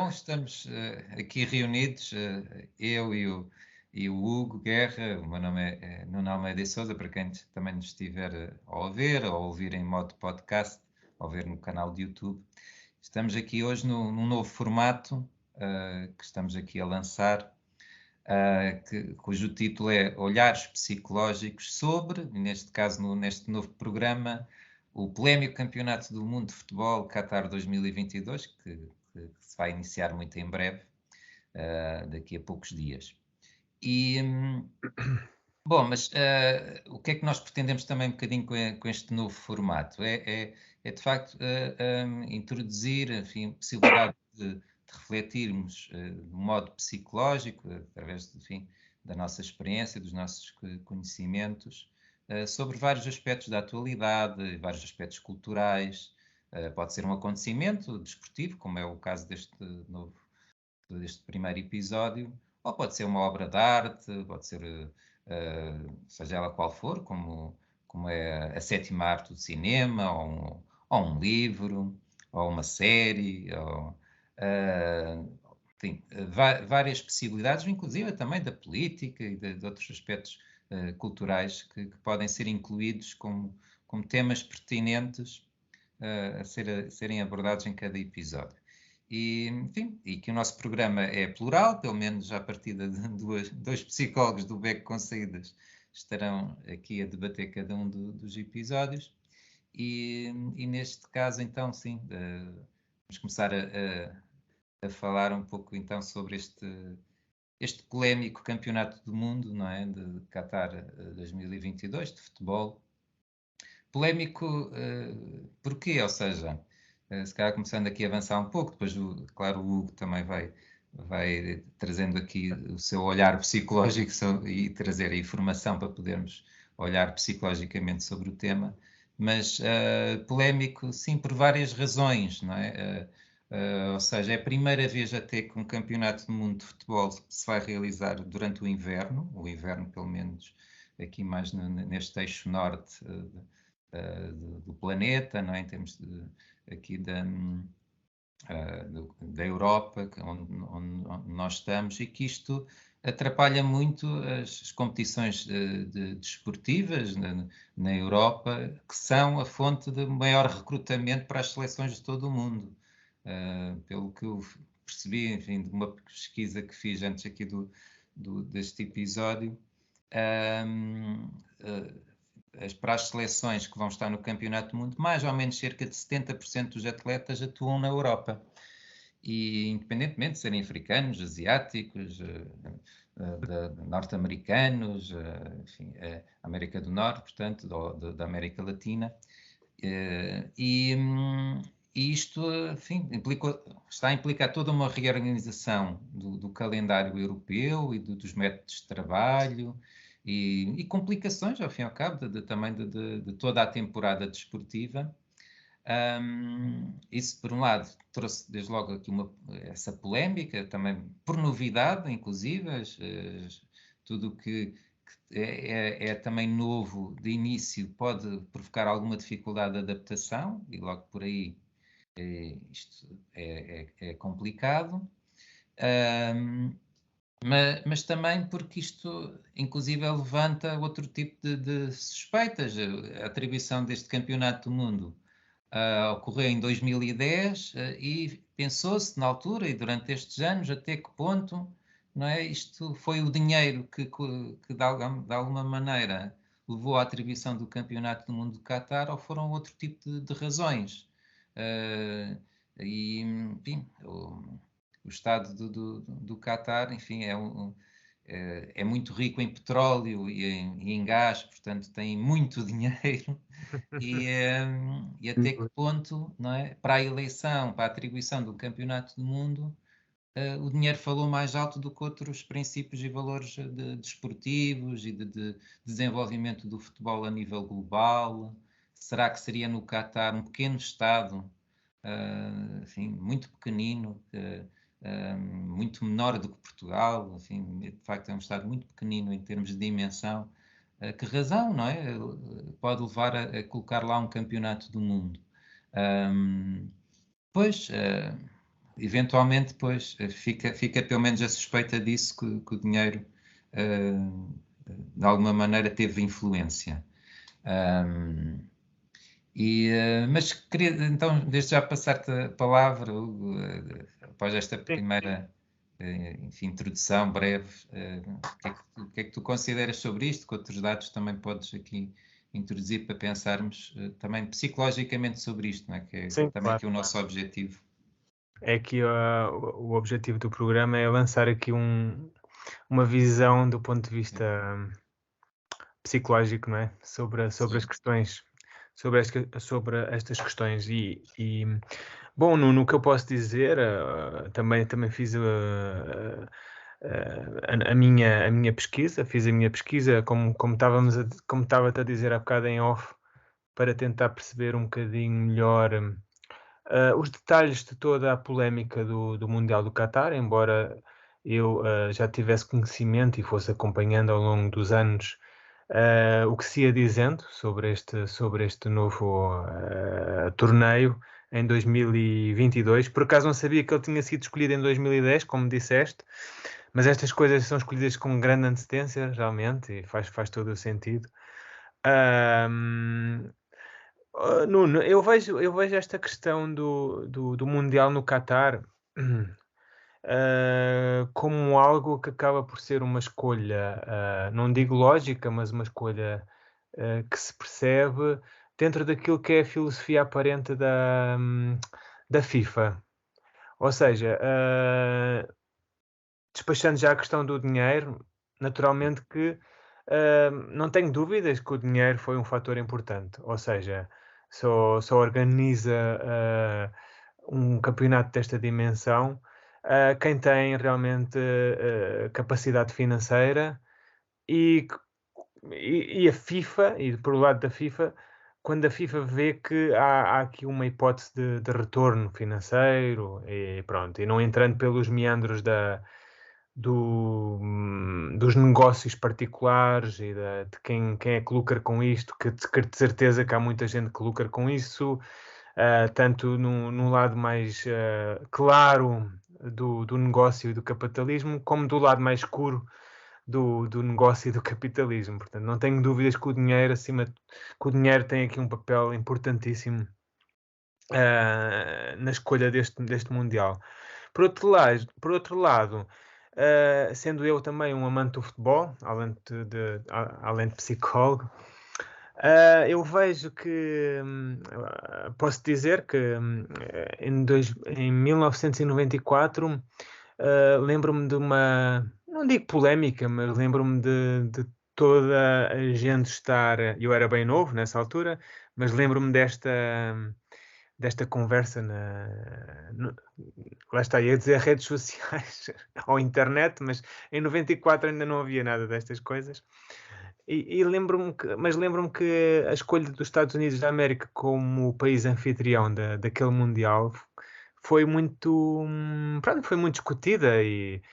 estamos aqui reunidos, eu e o Hugo Guerra. O meu nome é Nuno Almeida Sousa, para quem também nos estiver a ouvir ou a ouvir em modo podcast, a ouvir no canal de YouTube. Estamos aqui hoje num novo formato que estamos aqui a lançar, cujo título é Olhares Psicológicos sobre, neste caso, neste novo programa, o polémico Campeonato do Mundo de Futebol Qatar 2022, que se vai iniciar muito em breve, daqui a poucos dias. Bom, mas o que é que nós pretendemos também um bocadinho com este novo formato? É de facto introduzir, enfim, a possibilidade de refletirmos de um modo psicológico, através, enfim, da nossa experiência, dos nossos conhecimentos, sobre vários aspectos da atualidade, vários aspectos culturais. Pode ser um acontecimento desportivo, como é o caso deste primeiro episódio, ou pode ser uma obra de arte, pode ser, seja ela qual for, como é a sétima arte do cinema, ou um livro, ou uma série, ou, enfim, várias possibilidades, inclusive também da política e de outros aspectos culturais que podem ser incluídos como temas pertinentes a serem abordados em cada episódio. Enfim, e que o nosso programa é plural, pelo menos à partida de dois psicólogos do Beco com Saídas estarão aqui a debater cada um dos episódios. E neste caso, então, sim, vamos começar a falar um pouco então sobre este polémico Campeonato do Mundo, não é, de Qatar 2022, de futebol. Polémico porquê? Ou seja, se calhar começando aqui a avançar um pouco, depois, claro, o Hugo também vai trazendo aqui o seu olhar psicológico e trazer a informação para podermos olhar psicologicamente sobre o tema, mas polémico, sim, por várias razões, não é? Ou seja, é a primeira vez até que um campeonato do mundo de futebol se vai realizar durante o inverno pelo menos aqui mais neste eixo norte do planeta, não é? Em termos aqui da Europa, onde nós estamos, e que atrapalha muito as competições desportivas na Europa, que são a fonte de maior recrutamento para as seleções de todo o mundo. Pelo que eu percebi, enfim, de uma pesquisa que fiz antes aqui deste episódio, para as seleções que vão estar no Campeonato do Mundo, mais ou menos cerca de 70% dos atletas atuam na Europa. E independentemente de serem africanos, asiáticos, norte-americanos, enfim, América do Norte, portanto, da América Latina. E isto, enfim, está a implicar toda uma reorganização do calendário europeu e dos métodos de trabalho, e complicações, ao fim e ao cabo, também de toda a temporada desportiva. Isso, por um lado, trouxe desde logo aqui essa polémica, também por novidade, inclusive, tudo o que é também novo de início pode provocar alguma dificuldade de adaptação, e logo por aí isto é complicado. Mas também porque isto, inclusive, levanta outro tipo de suspeitas. A atribuição deste Campeonato do Mundo ocorreu em 2010 e pensou-se na altura e durante estes anos até que ponto, não é, isto foi o dinheiro que de alguma maneira levou à atribuição do Campeonato do Mundo do Qatar, ou foram outro tipo de razões. Enfim, o Estado do Qatar, enfim, é muito rico em petróleo e em gás, portanto tem muito dinheiro e até que ponto, não é, para a eleição, para a atribuição do Campeonato do Mundo, o dinheiro falou mais alto do que outros princípios e valores desportivos e de desenvolvimento do futebol a nível global. Será que seria no Qatar um pequeno Estado, enfim, muito pequenino, muito menor do que Portugal, enfim, de facto é um Estado muito pequenino em termos de dimensão, que razão, não é? Pode levar a colocar lá um campeonato do mundo. Pois, eventualmente, depois fica pelo menos a suspeita disso, que o dinheiro de alguma maneira teve influência. Mas queria então desde já passar-te a palavra, Hugo, após esta primeira introdução breve. O que é que tu consideras sobre isto? Que outros dados também podes aqui introduzir para pensarmos também psicologicamente sobre isto, não é? Que é Sim, também claro, aqui o nosso objetivo. É que o objetivo do programa é lançar aqui uma visão do ponto de vista psicológico, não é? Sobre as questões, sobre estas questões. Bom, no que eu posso dizer, também fiz a minha pesquisa, como estava-te a dizer há bocado em off, para tentar perceber um bocadinho melhor os detalhes de toda a polémica do Mundial do Qatar, embora eu já tivesse conhecimento e fosse acompanhando ao longo dos anos o que se ia dizendo sobre este novo torneio em 2022. Por acaso não sabia que ele tinha sido escolhido em 2010, como disseste, mas estas coisas são escolhidas com grande antecedência, realmente, e faz todo o sentido. Nuno, eu vejo esta questão do Mundial no Qatar como algo que acaba por ser uma escolha, não digo lógica, mas uma escolha que se percebe dentro daquilo que é a filosofia aparente da FIFA. Ou seja, despachando já a questão do dinheiro, naturalmente que não tenho dúvidas que o dinheiro foi um fator importante. Ou seja, só organiza um campeonato desta dimensão quem tem realmente capacidade financeira e, e a FIFA, e por o lado da FIFA, quando a FIFA vê que há aqui uma hipótese de retorno financeiro e pronto, e não entrando pelos meandros dos negócios particulares e de quem é que lucra com isto, que de certeza que há muita gente que lucra com isso, tanto no lado mais claro do negócio e do capitalismo, como do lado mais escuro do negócio e do capitalismo. Portanto, não tenho dúvidas que o dinheiro, que o dinheiro tem aqui um papel importantíssimo na escolha deste Mundial. Por outro lado, sendo eu também um amante do futebol, além de psicólogo, eu vejo que posso dizer que em 1994 lembro-me de uma, não digo polémica, mas lembro-me de toda a gente estar. Eu era bem novo nessa altura, mas lembro-me desta conversa lá está, ia dizer redes sociais ou internet, mas em 94 ainda não havia nada destas coisas. E lembro-me que a escolha dos Estados Unidos da América como país anfitrião daquele Mundial foi muito, pronto, foi muito discutida e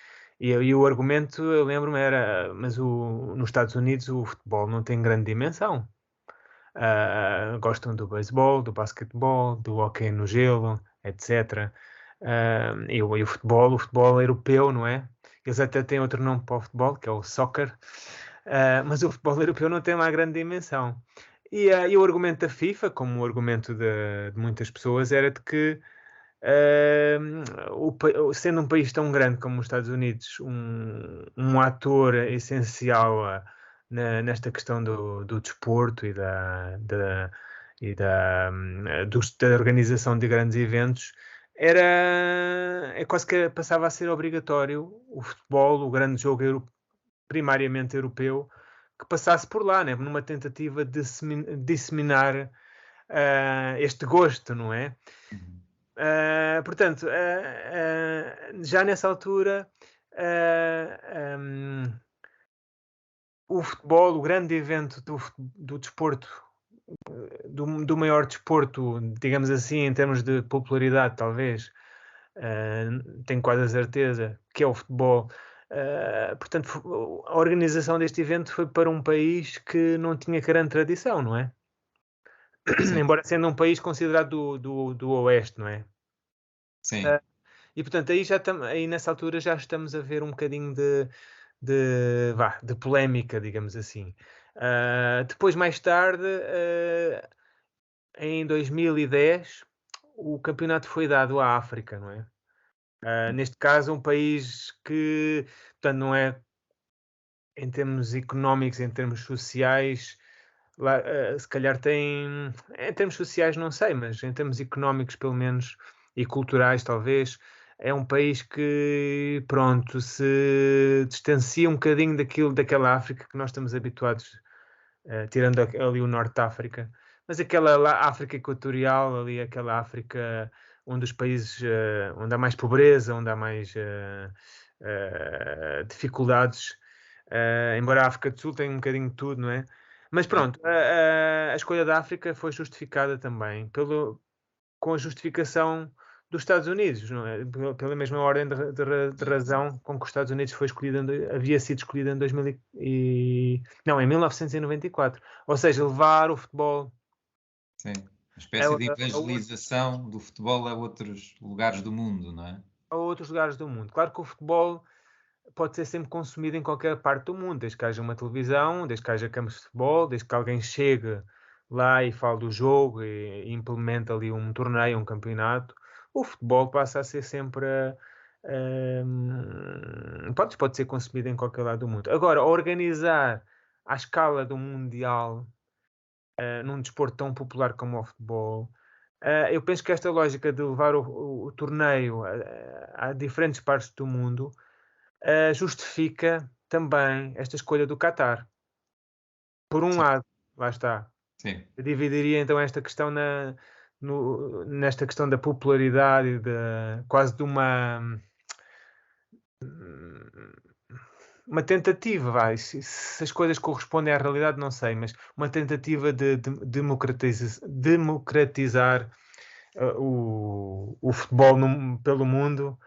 o argumento, eu lembro-me, era, mas nos Estados Unidos o futebol não tem grande dimensão. Gostam do beisebol, do basquetebol, do hóquei no gelo, etc. E o futebol europeu, não é? Eles até têm outro nome para o futebol, que é o soccer, mas o futebol europeu não tem lá grande dimensão. E o argumento da FIFA, como o argumento de muitas pessoas, era de que, sendo um país tão grande como os Estados Unidos, um ator essencial nesta questão do desporto da organização de grandes eventos, é quase que passava a ser obrigatório o futebol, o grande jogo primariamente europeu, que passasse por lá, né? Numa tentativa de disseminar este gosto, não é? Portanto, já nessa altura, o futebol, o grande evento do desporto, do maior desporto, digamos assim, em termos de popularidade, talvez, tenho quase a certeza, que é o futebol. Portanto, a organização deste evento foi para um país que não tinha grande tradição, não é? Sim. Embora sendo um país considerado do Oeste, não é? Sim. E portanto, aí nessa altura já estamos a ver um bocadinho de polémica, digamos assim. Depois, mais tarde, em 2010, o campeonato foi dado à África, não é? Neste caso, um país que, portanto, não é em termos económicos, em termos sociais, lá, se calhar tem, em termos sociais não sei, mas em termos económicos pelo menos, e culturais talvez, é um país que, pronto, se distancia um bocadinho daquela África que nós estamos habituados, tirando ali o Norte de África, mas aquela lá, África Equatorial, ali aquela África onde os países, onde há mais pobreza, onde há mais dificuldades, embora a África do Sul tenha um bocadinho de tudo, não é? Mas Sim. pronto, a escolha da África foi justificada também com a justificação dos Estados Unidos, não é? Pela mesma ordem de razão com que os Estados Unidos havia sido escolhido em 2000 não, em 1994. Ou seja, levar o futebol Sim. Uma a, espécie de a outros evangelização do futebol a outros lugares do mundo, não é? a outros lugares do mundo. Claro que o futebol pode ser sempre consumido em qualquer parte do mundo, desde que haja uma televisão, desde que haja campos de futebol, desde que alguém chegue lá e fale do jogo e implemente ali um torneio, um campeonato. O futebol passa a ser sempre. Pode ser consumido em qualquer lado do mundo. Agora, organizar à escala do mundial, num desporto tão popular como o futebol, eu penso que esta lógica de levar o torneio a diferentes partes do mundo justifica também esta escolha do Qatar. Por um Sim, lado, lá está, sim. eu dividiria então esta questão nesta questão da popularidade e quase de uma tentativa, vai, se as coisas correspondem à realidade, não sei, mas uma tentativa de democratizar o futebol pelo mundo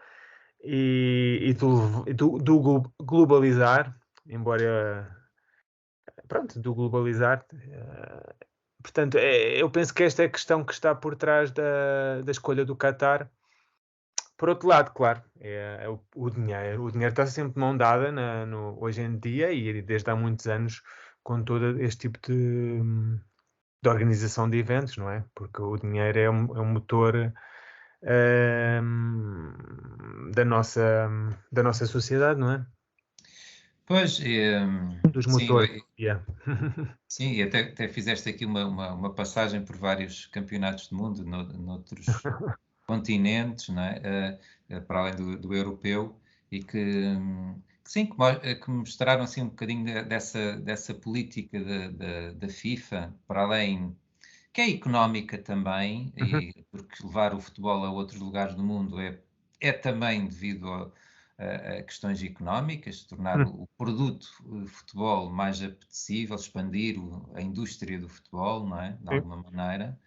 e do globalizar, embora, pronto, do globalizar. Portanto, eu penso que esta é a questão que está por trás da escolha do Qatar. Por outro lado, claro, é o dinheiro. O dinheiro está sempre de mão dada hoje em dia e desde há muitos anos com todo este tipo de organização de eventos, não é? Porque o dinheiro é um motor da nossa sociedade, não é? Pois, Um dos sim, motores. Yeah. sim, e até fizeste aqui uma passagem por vários campeonatos do mundo, noutros continentes, não é? Para além do europeu, e que sim, que mostraram assim um bocadinho dessa política da FIFA, para além, que é económica também, Uhum, e porque levar o futebol a outros lugares do mundo é também devido a questões económicas, tornar uhum, o produto futebol mais apetecível, expandir a indústria do futebol, não é? De sim. alguma maneira.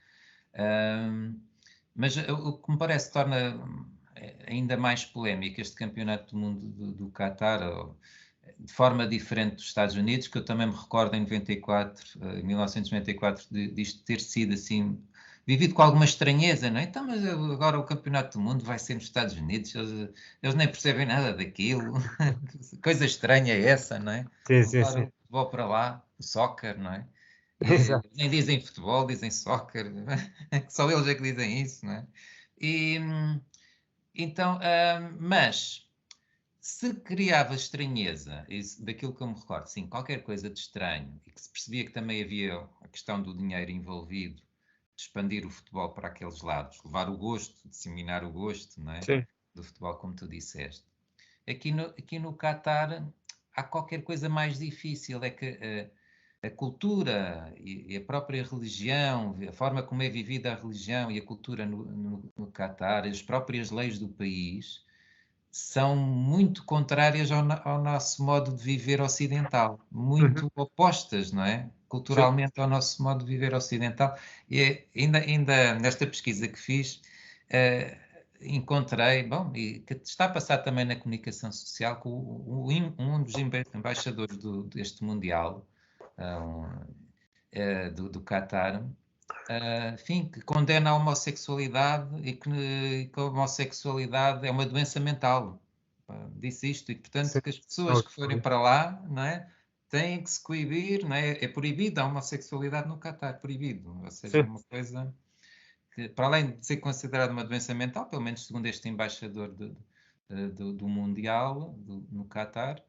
Ahm, mas o que me parece que torna ainda mais polémico este campeonato do mundo do Qatar, de forma diferente dos Estados Unidos, que eu também me recordo em 94, em 1994, disto ter sido assim, vivido com alguma estranheza, não é? Então, mas agora o campeonato do mundo vai ser nos Estados Unidos, eles nem percebem nada daquilo, coisa estranha é essa, não é? Sim, sim, Levar sim. o futebol para lá, o soccer, não é? Exato. Nem dizem futebol, dizem soccer, só eles é que dizem isso, não é? E, então, mas se criava estranheza, isso, daquilo que eu me recordo, sim, qualquer coisa de estranho, e que se percebia que também havia a questão do dinheiro envolvido, de expandir o futebol para aqueles lados, levar o gosto, disseminar o gosto, não é? Sim. Do futebol, como tu disseste. Aqui no Qatar há qualquer coisa mais difícil, é que a cultura e a própria religião, a forma como é vivida a religião e a cultura no Qatar, as próprias leis do país, são muito contrárias ao nosso modo de viver ocidental, Uhum, muito opostas, não é? sim. Culturalmente ao nosso modo de viver ocidental. E ainda nesta pesquisa que fiz, encontrei, bom, e que está a passar também na comunicação social, que um dos embaixadores deste Mundial, do Qatar, enfim, que condena a homossexualidade e que a homossexualidade é uma doença mental. Disse isto e, portanto, Sim, que as pessoas que forem foi. para lá, não é, têm que se coibir, não é? É proibido a homossexualidade no Catar, proibido. Ou seja, é Sim, uma coisa que, para além de ser considerada uma doença mental, pelo menos segundo este embaixador do Mundial no Catar,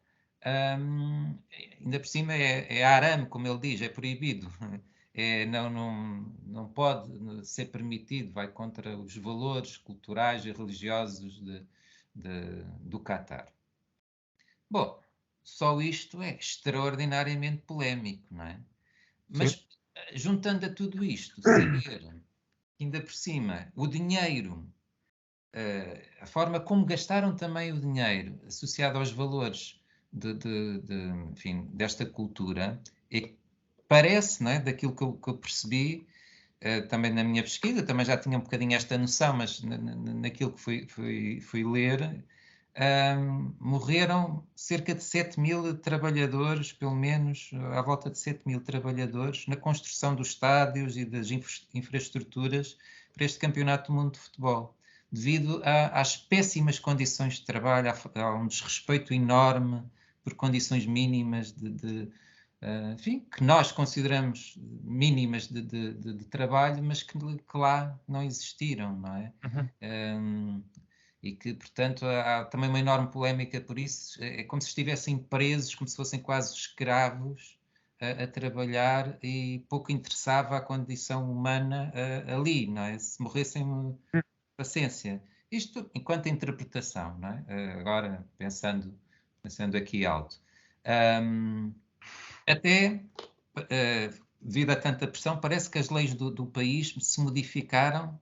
ainda por cima é arame, como ele diz, é proibido. Não pode ser permitido, vai contra os valores culturais e religiosos do Catar. Bom, só isto é extraordinariamente polémico, não é? sim. Mas juntando a tudo isto, saber ainda por cima o dinheiro, a forma como gastaram também o dinheiro associado aos valores enfim, desta cultura, parece, não é, daquilo que eu percebi, também na minha pesquisa, também já tinha um bocadinho esta noção, mas naquilo que fui ler, morreram cerca de 7.000 trabalhadores, pelo menos à volta de 7.000 trabalhadores, na construção dos estádios e das infraestruturas para este Campeonato do Mundo de Futebol, devido às péssimas condições de trabalho, a um desrespeito enorme por condições mínimas enfim, que nós consideramos mínimas de trabalho, mas que lá não existiram, não é? E que, portanto, há também uma enorme polémica por isso. É como se estivessem presos, como se fossem quase escravos a trabalhar e pouco interessava a condição humana ali, não é? Se morressem, paciência. Isto enquanto interpretação, não é? Agora, pensando aqui alto. Até, devido a tanta pressão, parece que as leis do país se modificaram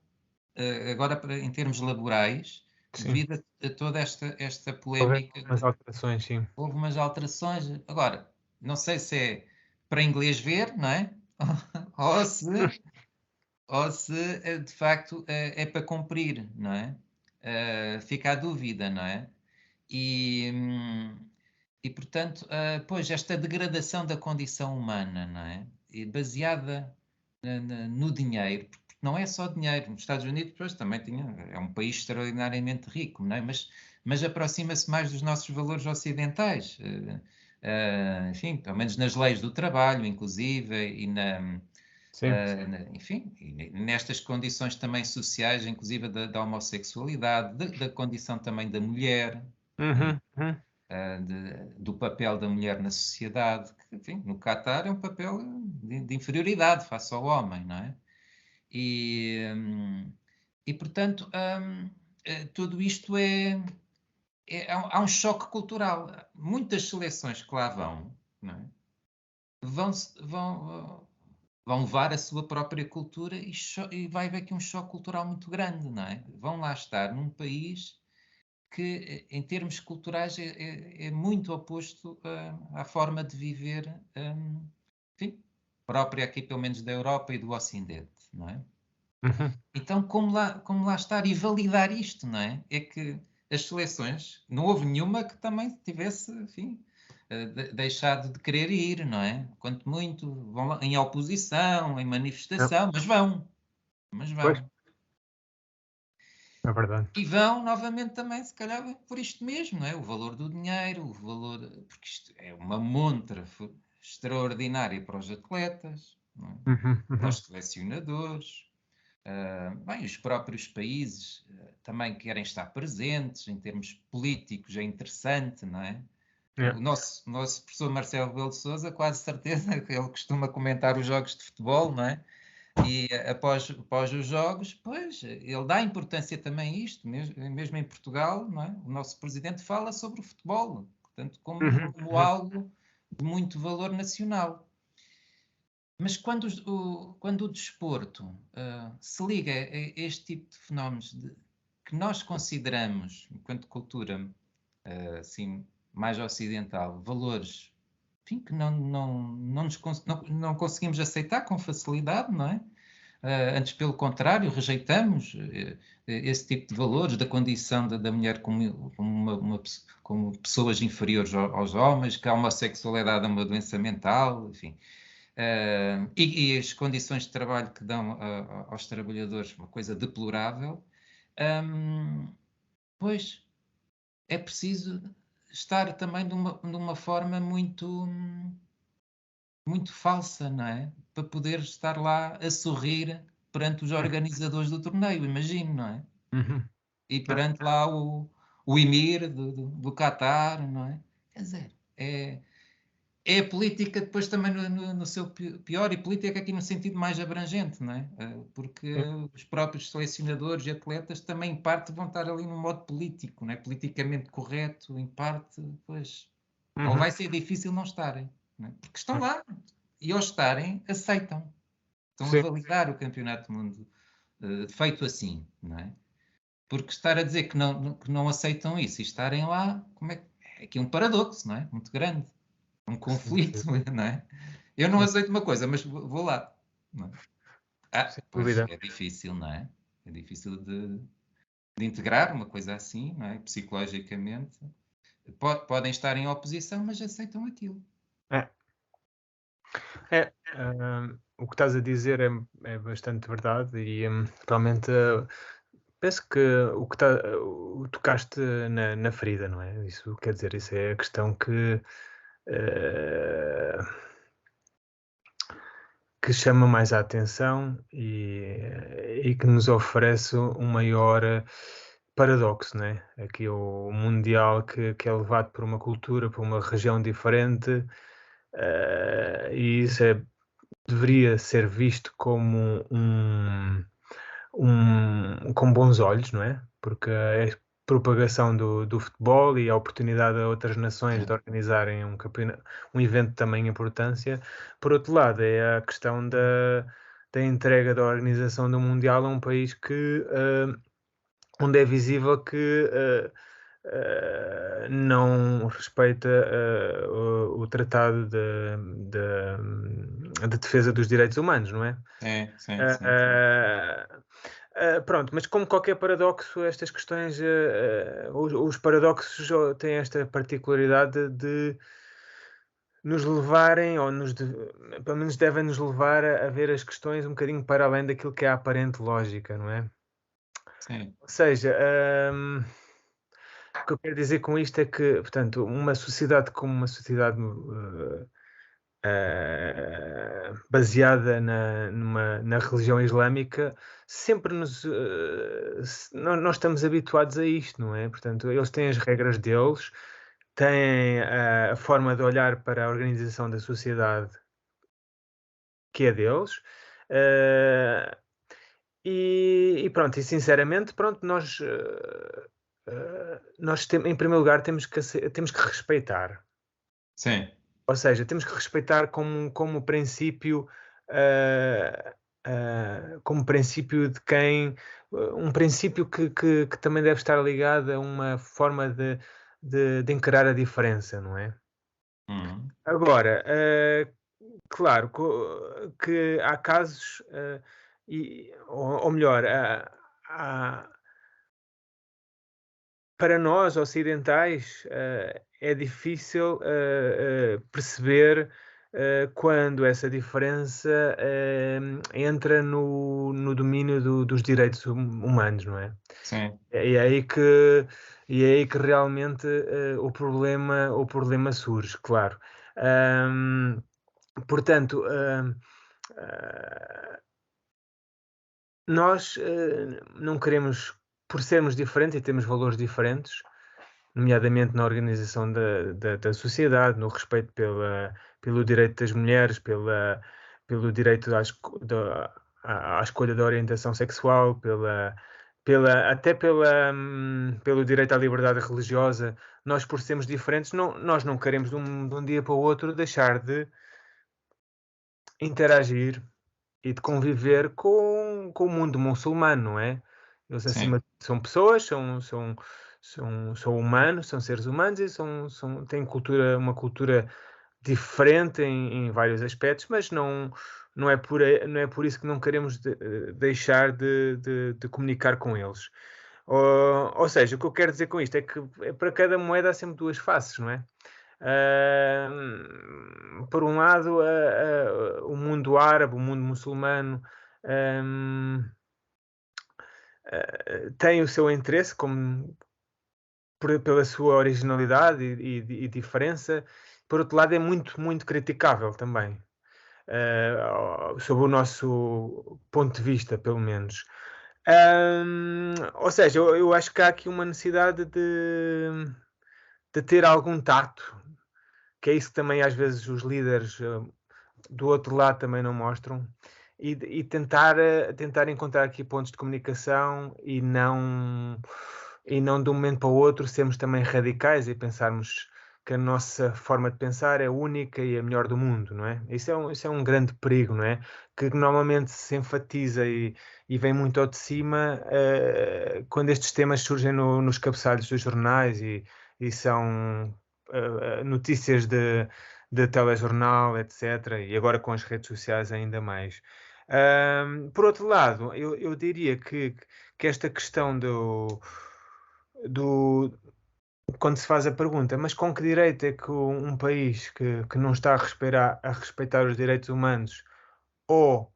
agora em termos laborais, Sim. devido a toda esta Houve polémica. umas alterações, sim. Houve umas alterações. Agora, não sei se é para inglês ver, não é? ou se de facto é para cumprir, não é? Fica a dúvida, não é? E portanto, pois, esta degradação da condição humana, não é? E baseada no dinheiro, porque não é só dinheiro. Nos Estados Unidos, pois, também é um país extraordinariamente rico, não é? Mas aproxima-se mais dos nossos valores ocidentais. Enfim, pelo menos nas leis do trabalho, inclusive, e enfim, e nestas condições também sociais, inclusive da homossexualidade, da condição também da mulher, do papel da mulher na sociedade, que, enfim, no Catar é um papel de inferioridade face ao homem, não é? E portanto, tudo isto há um choque cultural. Muitas seleções que lá vão, não é? Vão levar a sua própria cultura e vai haver aqui um choque cultural muito grande, não é? Vão lá estar num país que, em termos culturais, é muito oposto à forma de viver, enfim, própria aqui, pelo menos, da Europa e do Ocidente, não é? Então, como lá estar e validar isto, não é? É que as seleções, não houve nenhuma que também tivesse, enfim, deixado de querer ir, não é? Quanto muito, vão lá em oposição, em manifestação, mas vão. Pois, é verdade. E vão novamente também, se calhar, por isto mesmo, não é? O valor do dinheiro, o valor. Porque isto é uma montra extraordinária para os atletas, não é? Para os selecionadores. Bem, os próprios países também querem estar presentes em termos políticos, é interessante, não é? O nosso professor Marcelo Rebelo de Sousa, quase certeza que ele costuma comentar os jogos de futebol, não é? E após os jogos, pois, ele dá importância também a isto, mesmo em Portugal, não é? O nosso presidente fala sobre o futebol, portanto, como algo de muito valor nacional. Mas quando o desporto se liga a este tipo de fenómenos que nós consideramos, enquanto cultura assim, mais ocidental, valores, enfim, que não conseguimos aceitar com facilidade, não é? Antes, pelo contrário, rejeitamos esse tipo de valores da condição da mulher como pessoas inferiores aos homens, que a homossexualidade é uma doença mental, enfim. E as condições de trabalho que dão aos trabalhadores, uma coisa deplorável, pois é preciso estar também de uma forma muito falsa, não é? Para poder estar lá a sorrir perante os organizadores do torneio, imagino, não é? Uhum. E perante lá o Emir do Qatar, não é? Quer dizer, é a política depois também no seu pior, e política aqui no sentido mais abrangente, não é? Porque os próprios selecionadores e atletas também, em parte, vão estar ali no modo político, não é? Politicamente correto, em parte, pois, ou vai ser difícil não estarem, não é? Porque estão lá, e ao estarem, aceitam. Estão a Sim. validar o Campeonato do Mundo feito assim, não é? Porque estar a dizer que não aceitam isso e estarem lá, é aqui um paradoxo, não é? Muito grande. Um Sim, conflito, não é? Eu não sim, aceito uma coisa, mas vou lá. Não é? sem Pois dúvida. é difícil, não é? É difícil de integrar uma coisa assim, não é? Psicologicamente. Podem estar em oposição, mas aceitam aquilo. É, o que estás a dizer é bastante verdade e realmente penso que tocaste na ferida, não é? Isso quer dizer, isso é a questão eh, que chama mais a atenção e que nos oferece um maior paradoxo, né? Aqui o mundial que é levado por uma cultura, por uma região diferente, e isso deveria ser visto como com bons olhos, não é? Porque é propagação do futebol e a oportunidade a outras nações de Sim, organizarem um evento de tamanha importância. Por outro lado, é a questão da entrega da organização do Mundial a um país onde é visível que não respeita o Tratado de Defesa dos Direitos Humanos, não é? sim, sim, sim, sim. Uh, pronto, mas como qualquer paradoxo, estas questões, os paradoxos têm esta particularidade de nos levarem, pelo menos devem nos levar a ver as questões um bocadinho para além daquilo que é a aparente lógica, não é? Sim, Ou seja, o que eu quero dizer com isto é que, portanto, uma sociedade como uma sociedade baseada na religião islâmica, sempre nós estamos habituados a isto, não é? Portanto, eles têm as regras deles, têm a forma de olhar para a organização da sociedade que é deles, e pronto, e sinceramente, pronto, em primeiro lugar, temos que respeitar. sim, Ou seja, temos que respeitar como princípio, ah, como princípio de quem, um princípio que também deve estar ligado a uma forma de encarar a diferença, não é? uhum, Agora, claro que há casos, ou melhor, para nós ocidentais, é difícil perceber quando essa diferença entra no domínio dos direitos humanos, não é? sim, E é aí que, e é aí que realmente o problema surge, claro. Ahm, Portanto, ah, nós não queremos, por sermos diferentes e temos valores diferentes, nomeadamente na organização da sociedade, no respeito pelo direito das mulheres, pelo direito à escolha da orientação sexual, pelo direito à liberdade religiosa. Nós, por sermos diferentes, nós não queremos de um dia para o outro deixar de interagir e de conviver com o mundo muçulmano, não é? Eles, acima sim, de tudo, são pessoas, são humanos, são seres humanos e têm uma cultura diferente em vários aspectos, mas não é por isso que não queremos deixar de comunicar com eles. Ou seja, o que eu quero dizer com isto é que para cada moeda há sempre duas faces, não é? Por um lado, o mundo árabe, o mundo muçulmano, hum, tem o seu interesse pela sua originalidade e diferença. Por outro lado, é muito, muito criticável também, sob o nosso ponto de vista, pelo menos. Ou seja, eu acho que há aqui uma necessidade de ter algum tato, que é isso que também às vezes os líderes do outro lado também não mostram, e tentar encontrar aqui pontos de comunicação e não de um momento para o outro sermos também radicais e pensarmos que a nossa forma de pensar é única e a melhor do mundo, não é? Isso é um grande perigo, não é? Que normalmente se enfatiza e vem muito ao de cima quando estes temas surgem nos cabeçalhos dos jornais e são notícias de telejornal, etc. E agora com as redes sociais ainda mais. Por outro lado, eu diria que esta questão do quando se faz a pergunta, mas com que direito é que um país que não está a respeitar os direitos humanos ou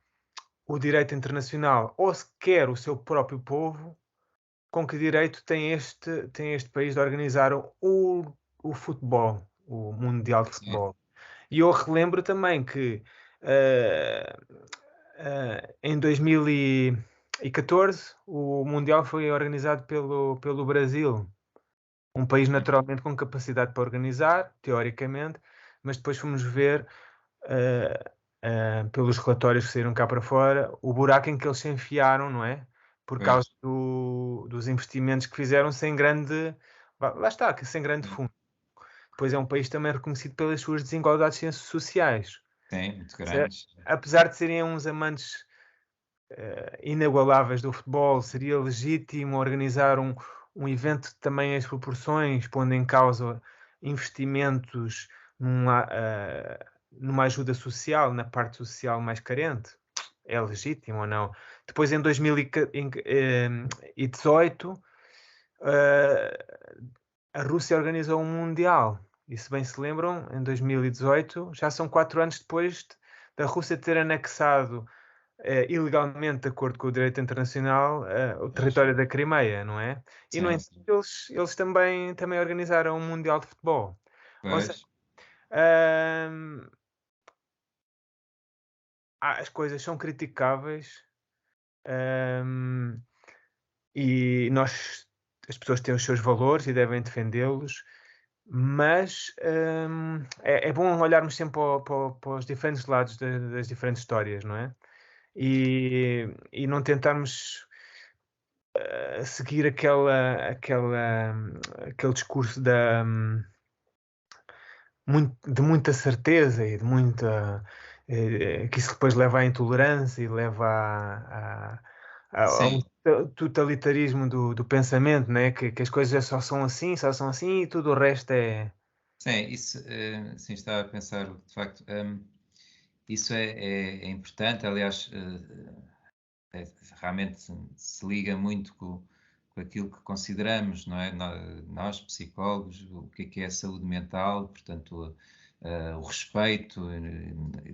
o direito internacional, ou sequer o seu próprio povo, com que direito tem este país de organizar o futebol, o Mundial de Sim, Futebol? E eu relembro também que eh, em 2014 o Mundial foi organizado pelo Brasil, um país naturalmente com capacidade para organizar, teoricamente, mas depois fomos ver, eh, pelos relatórios que saíram cá para fora, o buraco em que eles se enfiaram, não é? Por causa pois, dos investimentos que fizeram sem grande. Lá está, que sem grande sim, fundo. Depois é um país também reconhecido pelas suas desigualdades sociais. sim, muito Se- grandes. Apesar de serem uns amantes inagualáveis do futebol, seria legítimo organizar um evento de tamanhas proporções, pondo em causa investimentos numa ajuda social, na parte social mais carente? É legítimo ou não? Depois, em 2018, a Rússia organizou um Mundial. E se bem se lembram, em 2018, já são 4 anos depois da Rússia ter anexado ilegalmente, de acordo com o direito internacional, o Pois, território da Crimeia, não é? E, no sim, entanto, sim, eles também organizaram um Mundial de Futebol. Ou seja, pois, hum, as coisas são criticáveis, hum, e as pessoas têm os seus valores e devem defendê-los, mas é bom olharmos sempre para os diferentes lados das diferentes histórias, não é? E não tentarmos seguir aquele discurso de muita certeza e de muita. Que isso depois leva à intolerância e leva a um sim, totalitarismo do pensamento, né? Que as coisas só são assim e tudo o resto é. sim, isso, sim, estava a pensar, de facto, isso é importante, aliás, realmente se liga muito com aquilo que consideramos, não é? Nós, psicólogos, o que é a saúde mental, portanto, o respeito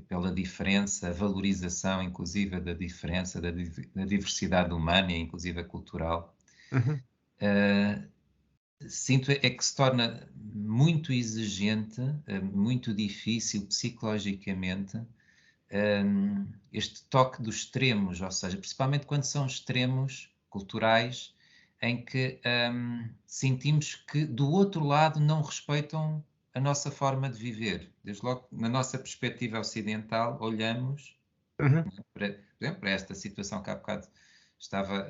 pela diferença, a valorização, inclusive, da diferença, da diversidade humana e, inclusive, cultural. Uhum, Uh, Sinto é que se torna muito exigente, muito difícil psicologicamente, este toque dos extremos, ou seja, principalmente quando são extremos culturais, em que sentimos que do outro lado não respeitam a nossa forma de viver. Desde logo, na nossa perspectiva ocidental, olhamos, uhum, por exemplo, para esta situação que há bocado estava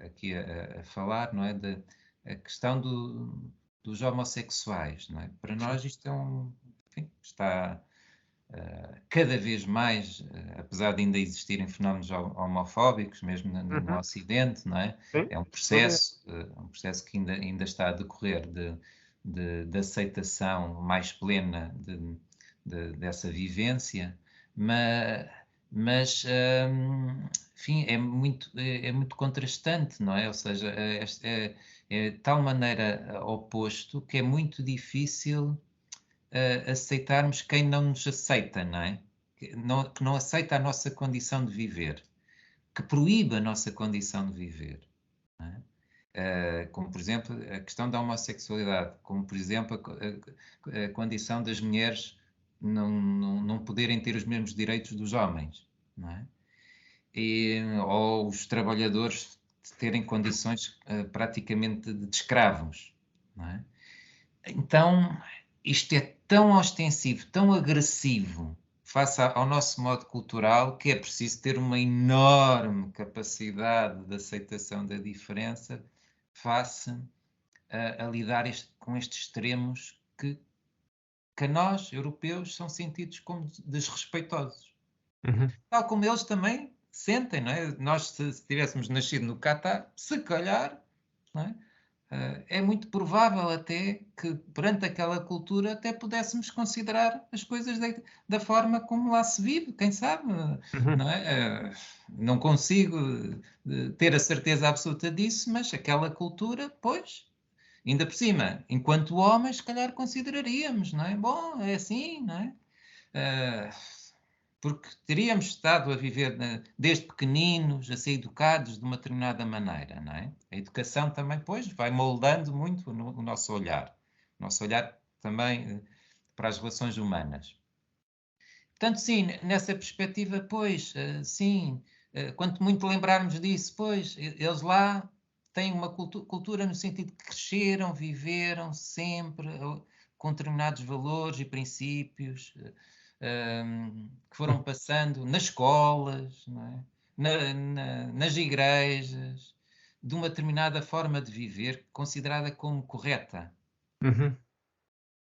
aqui a falar, não é? A questão dos homossexuais, não é? Para sim, nós isto enfim, está cada vez mais, apesar de ainda existirem fenómenos homofóbicos, mesmo no uhum, Ocidente, não é? sim, É dúvida. um processo que ainda está a decorrer de aceitação mais plena dessa vivência, mas enfim, é muito contrastante, não é? Ou seja, é de tal maneira oposto que é muito difícil aceitarmos quem não nos aceita, não é? Que não aceita a nossa condição de viver, que proíbe a nossa condição de viver, não é? Como, por exemplo, a questão da homossexualidade, como, por exemplo, a condição das mulheres não poderem ter os mesmos direitos dos homens, não é? Ou os trabalhadores terem condições praticamente de escravos, não é? Então, isto é tão ostensivo, tão agressivo face ao nosso modo cultural, que é preciso ter uma enorme capacidade de aceitação da diferença face a lidar com estes extremos que a nós, europeus, são sentidos como desrespeitosos. Uhum. Tal como eles também sentem, não é? Nós, se tivéssemos nascido no Catar, se calhar, não é? É muito provável até que, perante aquela cultura, até pudéssemos considerar as coisas da forma como lá se vive, quem sabe, Uhum. não é? Não consigo ter a certeza absoluta disso, mas aquela cultura, pois, ainda por cima, enquanto homens, se calhar consideraríamos, não é? Bom, é assim, não é? Porque teríamos estado a viver desde pequeninos, a ser educados de uma determinada maneira, não é? A educação também, pois, vai moldando muito o nosso olhar também para as relações humanas. Portanto, sim, nessa perspectiva, pois, sim, quanto muito lembrarmos disso, pois, eles lá têm uma cultura no sentido que cresceram, viveram sempre com determinados valores e princípios, que foram passando nas escolas, não é? Nas igrejas, de uma determinada forma de viver considerada como correta. Uhum.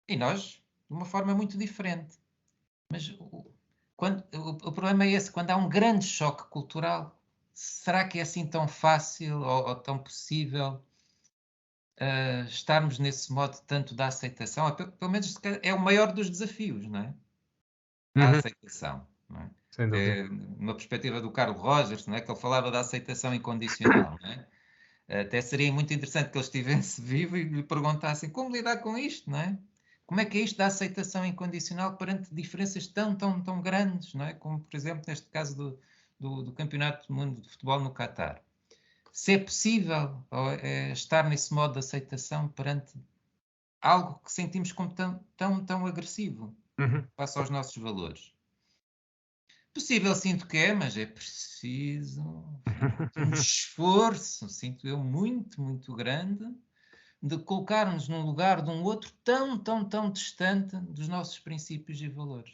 E nós, de uma forma muito diferente. Mas o problema é esse, quando há um grande choque cultural, será que é assim tão fácil ou tão possível estarmos nesse modo tanto da aceitação? Pelo menos é o maior dos desafios, não é? A Uhum. aceitação, não é? Sem dúvida. Numa perspectiva do Carl Rogers, não é? Que ele falava da aceitação incondicional, não é? Até seria muito interessante que ele estivesse vivo e lhe perguntassem como lidar com isto, não é? Como é que é isto da aceitação incondicional perante diferenças tão grandes, não é? Como, por exemplo, neste caso do Campeonato do Mundo de Futebol no Catar. Se é possível estar nesse modo de aceitação perante algo que sentimos como tão agressivo Uhum. face aos nossos valores. Possível, sinto que é, mas é preciso um esforço, sinto eu, muito grande, de colocar-nos num lugar de um outro tão distante dos nossos princípios e valores.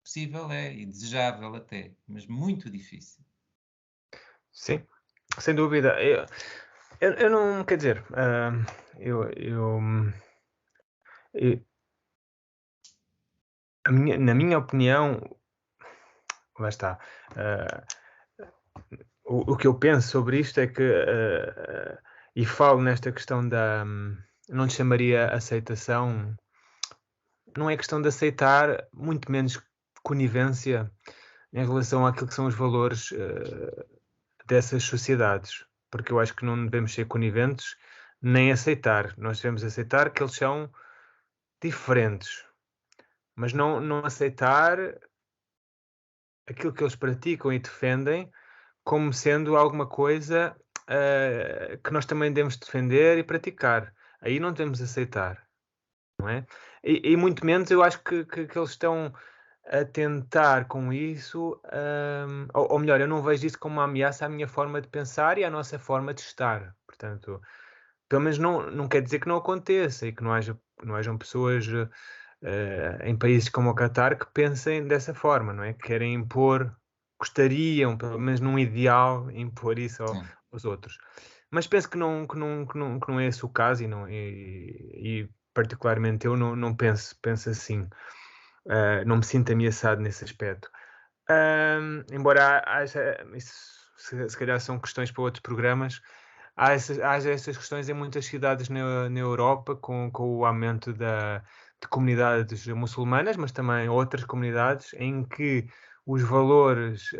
Possível é, e desejável até, mas muito difícil. Sim, sem dúvida. Eu não, quer dizer, eu- na minha opinião, lá está. ah, o que eu penso sobre isto é que, e falo nesta questão da, não lhe chamaria aceitação, não é questão de aceitar, muito menos conivência em relação àquilo que são os valores dessas sociedades, porque eu acho que não devemos ser coniventes nem aceitar. Nós devemos aceitar que eles são diferentes, mas não aceitar aquilo que eles praticam e defendem como sendo alguma coisa que nós também devemos defender e praticar. Aí não devemos aceitar, não é? E muito menos eu acho que eles estão a tentar com isso, ou melhor, eu não vejo isso como uma ameaça à minha forma de pensar e à nossa forma de estar. Portanto, pelo menos não quer dizer que não aconteça e que não hajam pessoas em países como o Catar que pensem dessa forma, não é? Que querem impor, gostariam, pelo menos num ideal, impor isso Sim. aos outros. Mas penso que não é esse o caso e particularmente eu não penso assim. Não me sinto ameaçado nesse aspecto. Embora haja, isso se calhar são questões para outros programas, haja essas questões em muitas cidades na Europa, com o aumento de comunidades muçulmanas, mas também outras comunidades em que os valores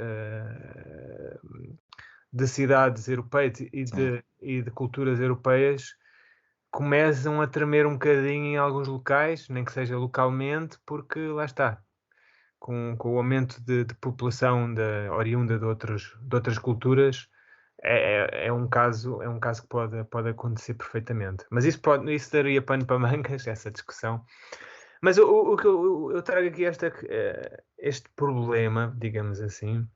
de cidades europeias Sim. e de culturas europeias começam a tremer um bocadinho em alguns locais, nem que seja localmente, porque lá está, com o aumento de população oriunda de outras culturas, é um caso que pode acontecer perfeitamente. Mas isso daria pano para mangas, essa discussão. Mas o que eu trago aqui este problema, digamos assim,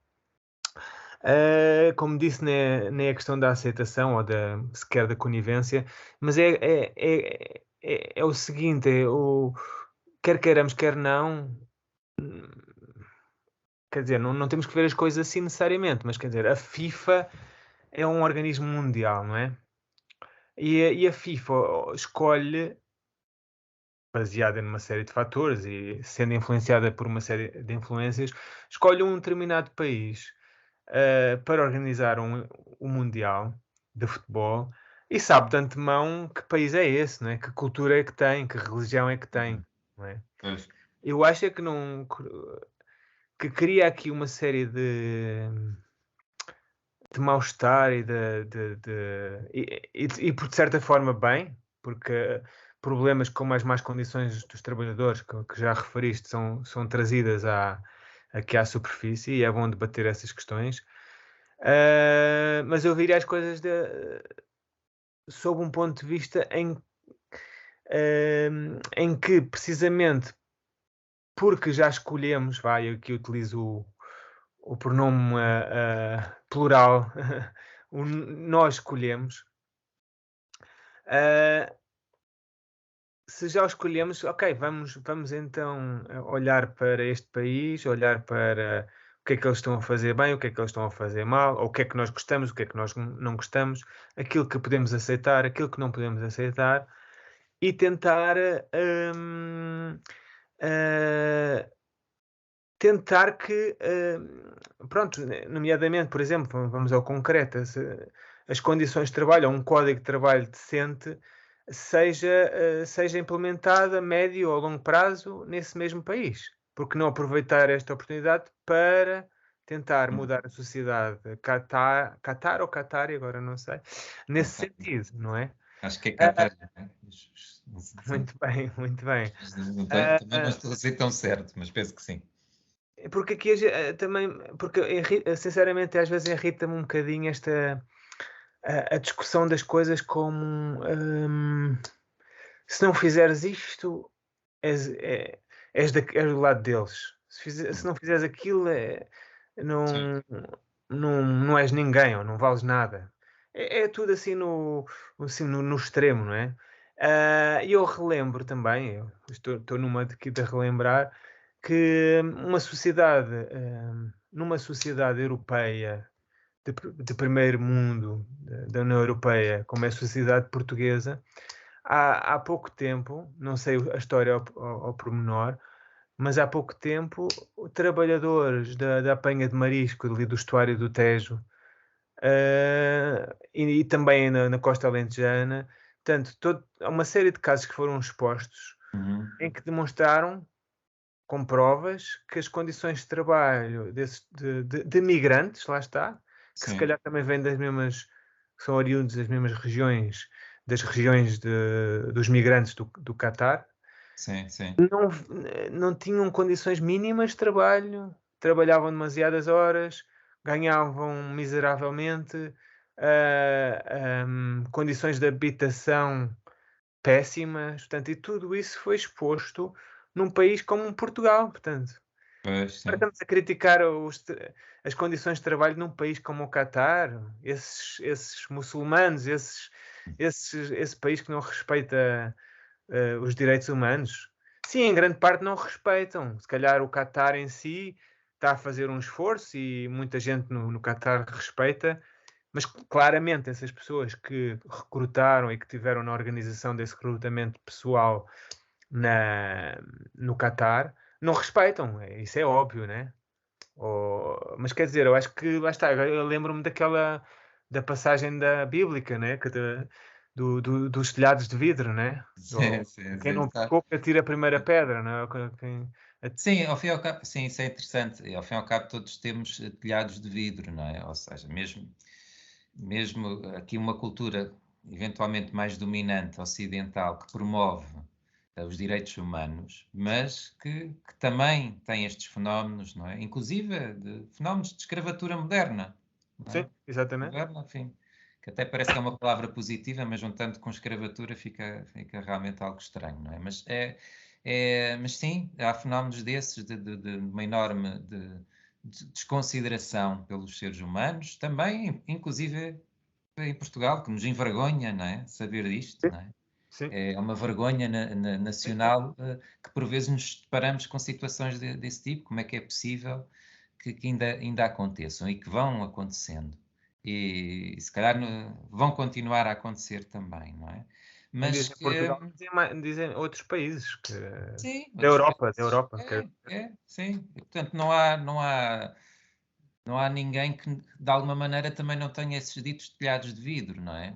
como disse, nem é questão da aceitação ou sequer da conivência, mas é o seguinte, quer queiramos, quer não, quer dizer, não temos que ver as coisas assim necessariamente, mas quer dizer, a FIFA é um organismo mundial, não é? E a FIFA escolhe, baseada numa série de fatores e sendo influenciada por uma série de influências, escolhe um determinado país para organizar um Mundial de futebol e sabe de antemão que país é esse, não é? Que cultura é que tem, que religião é que tem, não é? Pois. Eu acho é que não que cria aqui uma série de mal-estar e por de certa forma bem, porque problemas como as más condições dos trabalhadores que já referiste são trazidas aqui à superfície e é bom debater essas questões. Mas eu virei as coisas sob um ponto de vista em que precisamente porque já escolhemos, eu aqui utilizo o pronome plural, nós escolhemos. Se já o escolhemos, ok, vamos então olhar para este país, olhar para o que é que eles estão a fazer bem, o que é que eles estão a fazer mal, ou o que é que nós gostamos, o que é que nós não gostamos, aquilo que podemos aceitar, aquilo que não podemos aceitar, e tentar tentar que, pronto, nomeadamente, por exemplo, vamos ao concreto, as condições de trabalho, ou um código de trabalho decente, seja implementada a médio ou longo prazo nesse mesmo país. Porque não aproveitar esta oportunidade para tentar mudar a sociedade Qatar ou Qatari, agora não sei, nesse sentido, não é? Acho que é Qatar. Muito bem, muito bem. Também não estou a ser tão certo, mas penso que sim. Porque aqui também, porque sinceramente às vezes irrita-me um bocadinho a discussão das coisas como se não fizeres isto és do lado deles. Se não fizeres aquilo não, não és ninguém ou não vales nada. É tudo assim no extremo, não é? E eu relembro também, eu estou numa de relembrar que numa sociedade europeia de primeiro mundo, da União Europeia, como é a sociedade portuguesa, há pouco tempo, não sei a história ao pormenor, mas há pouco tempo, trabalhadores da apanha de marisco ali do estuário do Tejo, e também na costa alentejana, portanto, há uma série de casos que foram expostos em que demonstraram com provas que as condições de trabalho de migrantes, lá está, que se calhar também vêm são oriundos das mesmas regiões, das regiões dos migrantes do Catar, não tinham condições mínimas de trabalho, trabalhavam demasiadas horas, ganhavam miseravelmente, condições de habitação péssimas, portanto, e tudo isso foi exposto num país como Portugal, portanto. Agora estamos a criticar as condições de trabalho num país como o Catar, esses muçulmanos, esse país que não respeita os direitos humanos. Sim, em grande parte não respeitam. Se calhar o Catar em si está a fazer um esforço e muita gente no Catar respeita, mas claramente essas pessoas que recrutaram e que tiveram na organização desse recrutamento pessoal no Catar não respeitam, isso é óbvio, né? Mas quer dizer, eu acho que lá está, eu lembro-me da passagem da bíblica, né? Dos telhados de vidro, né? Quem não pecou que atira a primeira pedra, não é? Sim, ao fim e ao cabo, sim, isso é interessante. Ao fim e ao cabo, todos temos telhados de vidro, não é? Ou seja, mesmo aqui uma cultura eventualmente mais dominante ocidental que promove os direitos humanos, mas que também tem estes fenómenos, não é? Inclusive de fenómenos de escravatura moderna, não é? Sim, exatamente. Moderna, enfim, que até parece que é uma palavra positiva, mas juntando com escravatura fica realmente algo estranho, não é? Mas sim, há fenómenos desses de uma enorme desconsideração pelos seres humanos, também, inclusive em Portugal, que nos envergonha, não é? Saber disto, Sim, não é? sim, É uma vergonha sim. nacional que por vezes nos deparamos com situações desse tipo. Como é que é possível que ainda aconteçam e que vão acontecendo? E se calhar vão continuar a acontecer também, não é? Não Mas dizem Portugal, dizem outros países sim, da outros Europa, da países. Europa. Sim. E, portanto, não há ninguém que de alguma maneira também não tenha esses ditos telhados de vidro, não é?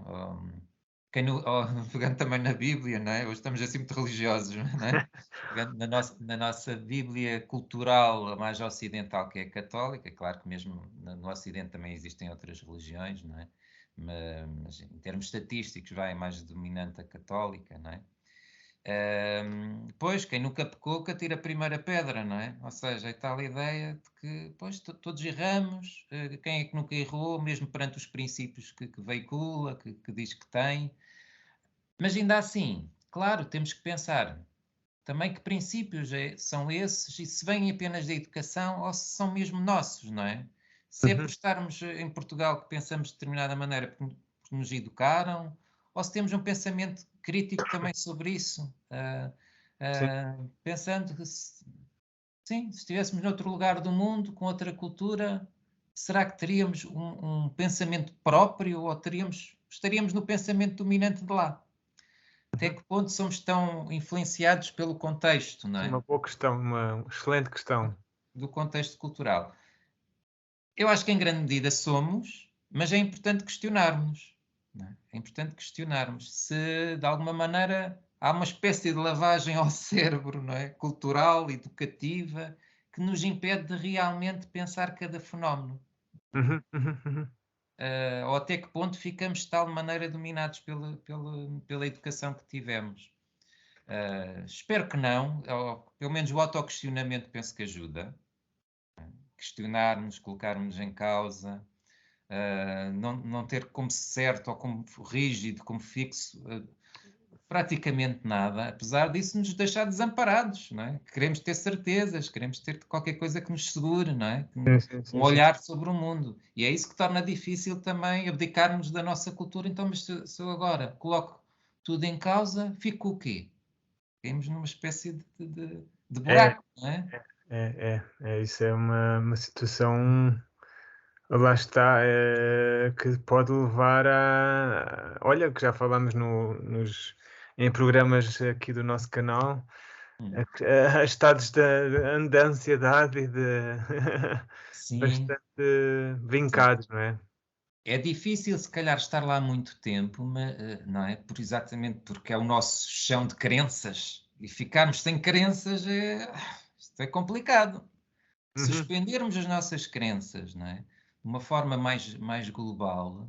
Pegando também na Bíblia, não é? Hoje estamos assim muito religiosos, não é? Pegando na nossa Bíblia cultural, a mais ocidental, que é a católica, claro que mesmo no Ocidente também existem outras religiões, não é? Mas em termos estatísticos vai mais dominante a católica, não é? Pois, quem nunca pecou que atira a primeira pedra, não é? Ou seja, é tal ideia de que, pois, todos erramos, quem é que nunca errou, mesmo perante os princípios que veicula, que diz que tem. Mas ainda assim, claro, temos que pensar também que princípios são esses e se vêm apenas da educação ou se são mesmo nossos, não é? Se é por Uhum. estarmos em Portugal que pensamos de determinada maneira porque nos educaram, ou se temos um pensamento crítico também sobre isso, Sim. pensando que sim, se estivéssemos noutro lugar do mundo, com outra cultura, será que teríamos um pensamento próprio ou estaríamos no pensamento dominante de lá? Até Uhum. que ponto somos tão influenciados pelo contexto, não Sim, é? uma boa questão, uma excelente questão. Do contexto cultural. Eu acho que em grande medida somos, mas é importante questionarmos, não é? É importante questionarmos se de alguma maneira há uma espécie de lavagem ao cérebro, não é? Cultural, educativa, que nos impede de realmente pensar cada fenómeno. Uhum, uhum, uhum. Ou até que ponto ficamos de tal maneira dominados pela educação que tivemos. Espero que não, ou pelo menos o autoquestionamento penso que ajuda. Questionarmos, colocarmos em causa, não ter como certo ou como rígido, como fixo, praticamente nada, apesar disso nos deixar desamparados, não é? Queremos ter certezas, queremos ter qualquer coisa que nos segure, não é? Sim, sim, Um sim, sim. olhar sobre o mundo. E é isso que torna difícil também abdicarmos da nossa cultura. Então, mas se eu agora coloco tudo em causa, fico o quê? Caímos numa espécie de É, buraco, não é? isso é uma situação, lá está, que pode levar olha, que já falámos em programas aqui do nosso canal, Hum. a estados de ansiedade e de Sim, bastante vincados, não é? é difícil se calhar estar lá muito tempo, não é? Exatamente porque é o nosso chão de crenças e ficarmos sem crenças isto é complicado. Uhum, Suspendermos as nossas crenças, não é? De uma forma mais global,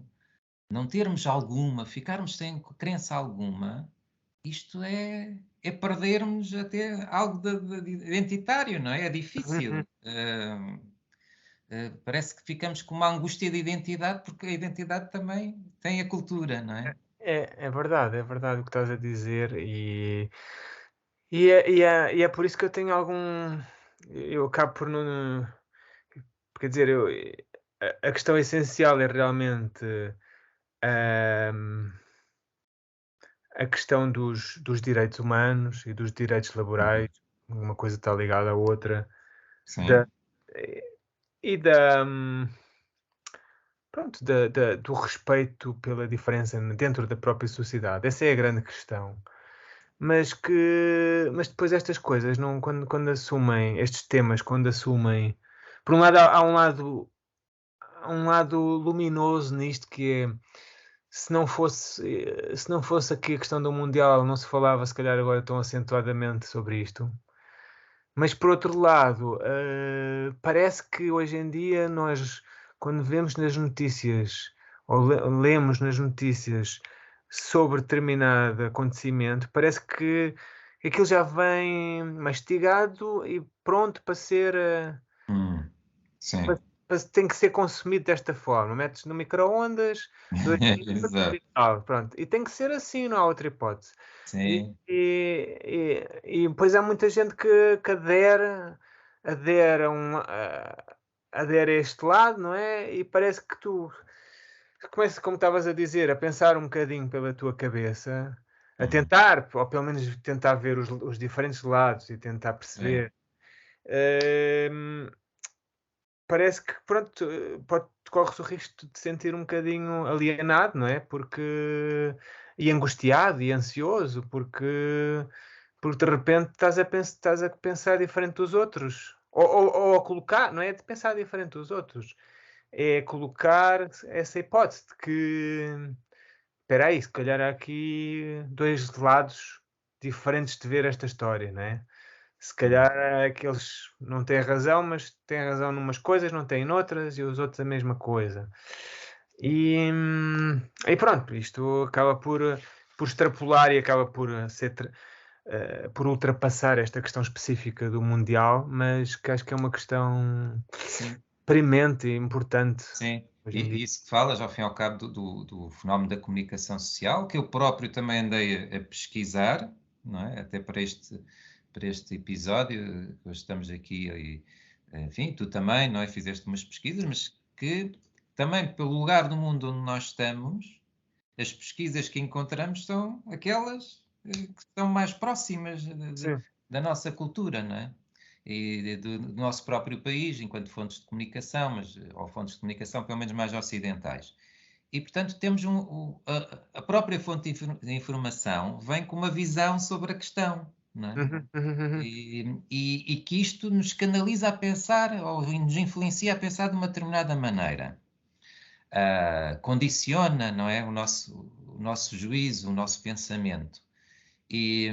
não termos alguma, ficarmos sem crença alguma, isto é perdermos até algo de identitário, não é? É difícil. uhum. Parece que ficamos com uma angústia de identidade, porque a identidade também tem a cultura, não é? É verdade o que estás a dizer e é por isso que eu tenho eu acabo por não, quer dizer, a questão essencial é realmente, hum, a questão dos direitos humanos e dos direitos laborais, Uhum. uma coisa está ligada à outra, da Sim. e da, pronto, do respeito pela diferença dentro da própria sociedade. Essa é a grande questão. Mas depois estas coisas não, quando assumem estes temas, quando assumem, por um lado há um lado luminoso nisto, que é, se não fosse aqui a questão do mundial, não se falava se calhar agora tão acentuadamente sobre isto. Mas por outro lado, parece que hoje em dia nós, quando vemos nas notícias ou lemos nas notícias sobre determinado acontecimento, parece que aquilo já vem mastigado e pronto para ser, Hum, para sim, tem que ser consumido desta forma. Metes no micro-ondas, 2 minutos exato. e tal, pronto. E tem que ser assim, não há outra hipótese. E Sim, depois há muita gente que adere adere a este lado, não é? E parece que tu começas, como estavas a dizer, a pensar um bocadinho pela tua cabeça, a hum, tentar, ou pelo menos tentar ver os diferentes lados e tentar sim, perceber. Hum, Parece que, pronto, corres o risco de te sentir um bocadinho alienado, não é? Porque e angustiado e ansioso, porque de repente estás a pensar diferente dos outros, ou a colocar, não é de pensar diferente dos outros, é colocar essa hipótese de que espera aí, se calhar há aqui 2 lados diferentes de ver esta história, não é? Se hum, calhar aqueles não têm razão, mas têm razão numas coisas, não têm noutras, e os outros a mesma coisa. E pronto, isto acaba por extrapolar e acaba por por ultrapassar esta questão específica do mundial, mas que acho que é uma questão sim. premente e importante Sim, hoje em dia. e isso que falas, ao fim e ao cabo, do fenómeno da comunicação social, que eu próprio também andei a pesquisar, não é? Até para este episódio, que hoje estamos aqui, e, enfim, tu também, não é? Fizeste umas pesquisas, mas que também, pelo lugar do mundo onde nós estamos, as pesquisas que encontramos são aquelas que estão mais próximas Sim. da nossa cultura, não é? E do nosso próprio país, enquanto fontes de comunicação, mas, ou fontes de comunicação pelo menos mais ocidentais. E, portanto, temos a própria fonte de informação vem com uma visão sobre a questão, não é? Uhum, uhum, uhum. E que isto nos canaliza a pensar, ou nos influencia a pensar de uma determinada maneira. Condiciona, não é? O nosso juízo, o nosso pensamento. E,